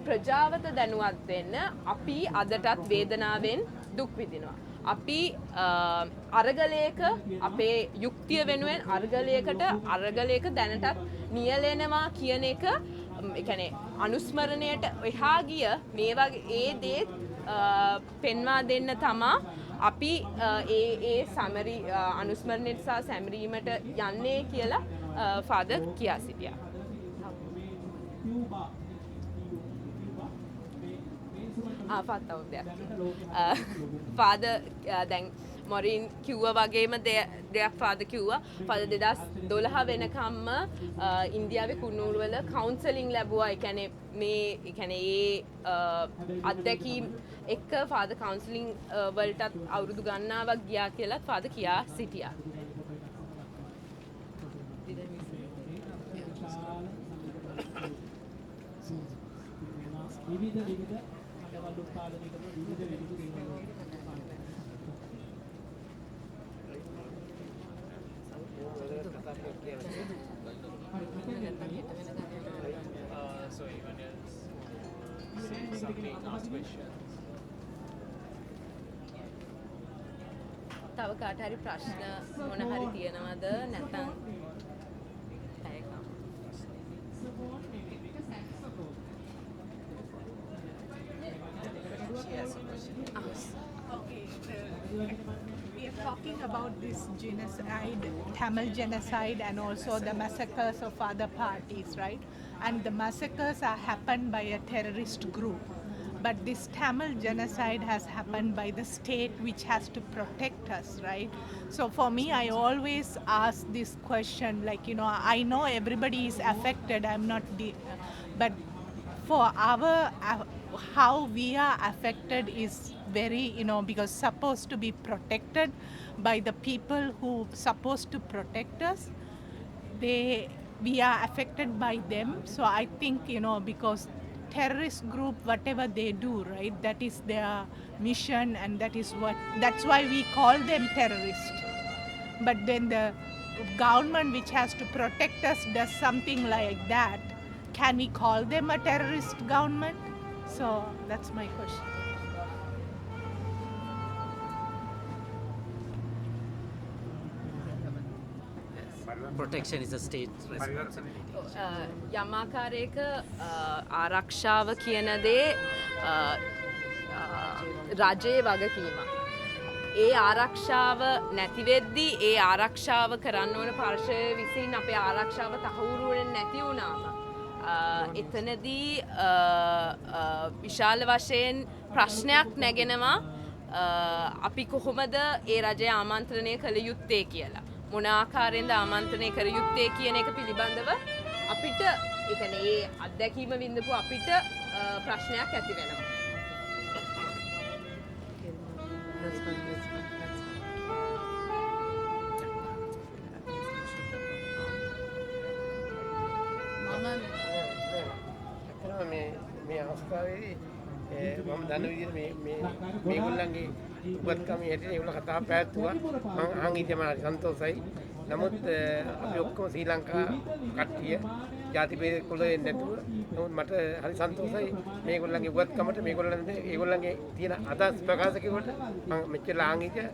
ප්‍රජාවත දැනුවත් වෙන්න අපි අදටත් වේදනාවෙන් දුක් විඳිනවා. අපි අරගලයක අපේ යුක්තිය වෙනුවෙන් අරගලයක දැනටත් නියැලෙනවා කියන එක ඒ කියන්නේ අනුස්මරණයට එහා ගිය මේ වගේ ඒ දේ පෙන්වා දෙන්න තමා අපි ඒ සමරි අනුස්මරණයට සහ සැමරීමට යන්නේ කියලා ෆාදර් කියා සිටියා. ෆාදර් දැන් මොරින් කිව්වා වගේම දෙයක් ෆාදර් කිව්වා. ෆාදර් 2012 වෙනකම්ම ඉන්දියාවේ කුන්නූරු වල කවුන්සලින් ලැබුවා. ඒ කියන්නේ ඒ අත්දැකීම් එක්ක ෆාදර් කවුන්සලින් වලටත් අවුරුදු ගණනාවක් ගියා කියලා ෆාදර් කියා සිටියා. So anyone else say something, ask questions? තව කාට හරි ප්‍රශ්න මොන හරි තියෙනවද නැත්නම් Okay, we are talking about this genocide, Tamil genocide, and also the massacres of other parties, right? And the massacres are happened by a terrorist group. But this Tamil genocide has happened by the state, which has to protect us, right? So for me, I always ask this question, like, you know, I know everybody is affected, I'm not, but for our, how we are affected is very, you know, because supposed to be protected by the people who supposed to protect us, we are affected by them. So I think, you know, because terrorist group, whatever they do, right, that is their mission, and that's why we call them terrorists. But then the government, which has to protect us, does something like that. Can we call them a terrorist government? So that's my question. Protection is a state responsibility. යම් ආකාරයක ආරක්ෂාව කියන දේ රජයේ වගකීමක්. ඒ ආරක්ෂාව නැති වෙද්දී ඒ ආරක්ෂාව කරන්න ඕන පාර්ශවය විසින් අපේ ආරක්ෂාව තහවුරු වෙන්නේ නැති වුණාම එතනදී විශාල වශයෙන් ප්‍රශ්නයක් නැගෙනවා අපි කොහොමද ඒ රජය ආමන්ත්‍රණය කළ යුත්තේ කියලා. මොන ආකාරයෙන්ද ආමන්ත්‍රණය කර යුත්තේ කියන එක පිළිබඳව අපිට ඒ කියන්නේ ඒ අත්දැකීම විඳපු අපිට ප්‍රශ්නයක් ඇති වෙනවා. මේ අවස්ථාවේදී මම දන්න විදිහට මේගොල්ලන්ගේ උපත්කම හැටියට ඒගොල්ලෝ කතා පැවැත්තුවා. මම අහන් ඉතින් මම හරි සන්තෝෂයි. නමුත් අපි ඔක්කොම ශ්‍රී ලංකා කට්ටිය ජාති භේද කුල නැතුව නමුත් මට හරි සන්තෝෂයි මේගොල්ලන්ගේ උපත්කමට ඒගොල්ලන්ගේ තියෙන අදහස් ප්‍රකාශ කිව්වට මම මෙච්චර අහන් ඉතින්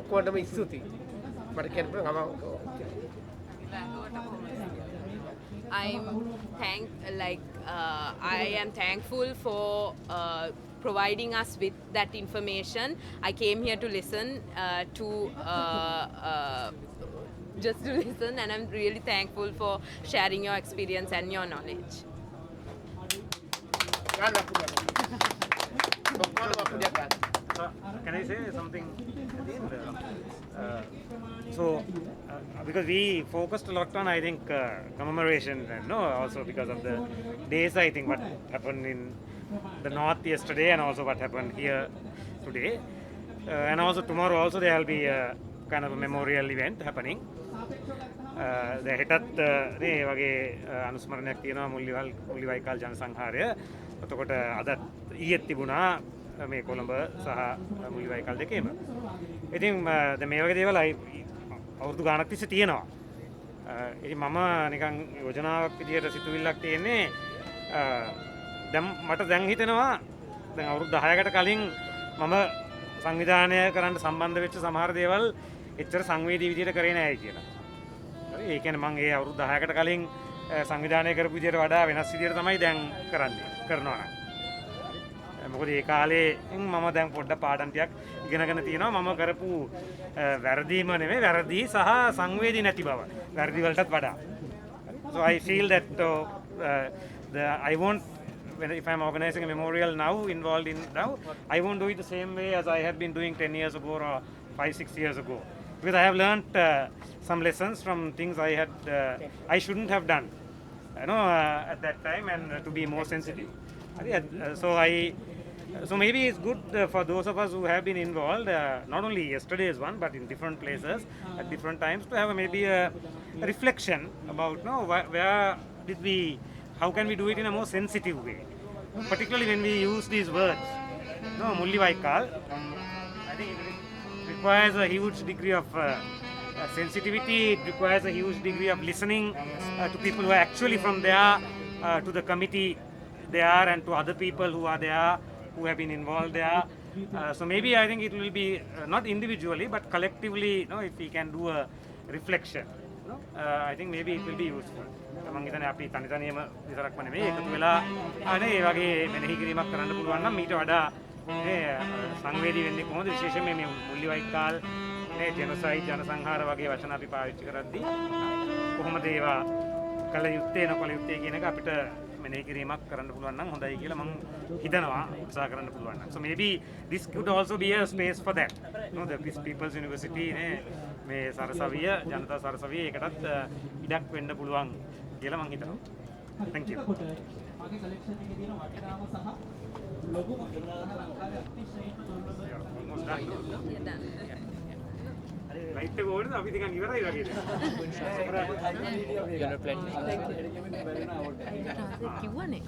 ඔක්කොටම ස්තුතියි. මට කියන්න පුළුවන් I am thankful for providing us with that information. I came here to listen just to listen, and I'm really thankful for sharing your experience and your knowledge. Can I say something at the end? Because we focused a lot on, I think, commemoration, and also because of the days, I think, what happened in the north yesterday and also what happened here today. And also tomorrow also there will be a kind of a memorial event happening. The හෙටත් නේ වගේ අනුස්මරණයක් තියෙනවා මුල්ලිවයිකාල් ජන සංහාරය. එතකොට අදත් ඊයේත් තිබුණා මේ කොළඹ සහ මුල්ලිවයිකාල් දෙකේම. ඉතින් දැන් මේ වගේ දේවල් අවුරුදු ගාණක් තිස්සේ තියෙනවා. ඉතින් මම නිකන් යෝජනාවක් විදියට සිතුවිල්ලක් තියෙන්නේ දැන් මට දැන් හිතෙනවා දැන් අවුරුදු 10කට කලින් මම සංවිධානය කරන්න සම්බන්ධ වෙච්ච සමහර දේවල් එච්චර සංවේදී විදියට කරේ නැහැ කියලා. හරි ඒ කියන්නේ මම ඒ අවුරුදු 10කට කලින් සංවිධානය කරපු විදියට වඩා වෙනස් විදියට තමයි දැන් කරනවා නම්. මොකද ඒ කාලේ මම දැන් පොඩ්ඩක් පාඩම් ටිකක් ඉගෙනගෙන තියෙනවා මම කරපු වැරදීම නෙමෙයි වැරදි සහ සංවේදී නැති බව. වැරදි වලටත් වඩා. So I feel that I won't if I'm organizing a memorial now, I won't do it the same way as I had been doing 10 years ago or 5-6 years ago, because I have learnt some lessons from things I shouldn't have done, at that time, and to be more sensitive. So maybe it's good for those of us who have been involved, not only yesterday's one, but in different places at different times, to have maybe a reflection about where did we, how can we do it in a more sensitive way, particularly when we use these words. Mullivaikal, I think it requires a huge degree of sensitivity. It requires a huge degree of listening to people who are actually from there, to the committee there, and to other people who are there, who have been involved there. So maybe I think it will be not individually but collectively, if we can do a reflection, I think maybe it will be useful. මම හිතන්නේ අපි තනි තනියම විතරක්ම නෙමෙයි එකතු වෙලා අනේ මේ වගේ මෙනෙහි කිරීමක් කරන්න පුළුවන් නම් ඊට වඩා මේ සංවේදී වෙන්නේ කොහොමද, විශේෂයෙන් මේ මුල්ලිවයිකාල් මේ ජෙනොසයිඩ් ජනසංහාර වගේ වචන අපි පාවිච්චි කරද්දී කොහොමද ඒවා කල යුත්තේ නොකල යුත්තේ කියන එක අපිට මෙනෙහි කිරීමක් කරන්න පුළුවන් නම් හොඳයි කියලා මම හිතනවා, උත්සාහ කරන්න පුළුවන් නම්. So maybe this could also be a space for that. The People's University මේ සරසවිය ජනතා සරසවිය ඒකටත් ඉඩක් වෙන්න පුළුවන් කියලා මම හිතනවා. Thank you. Right to go to අපි ටිකක් ඉවරයි වගේ. කිව්වනේ.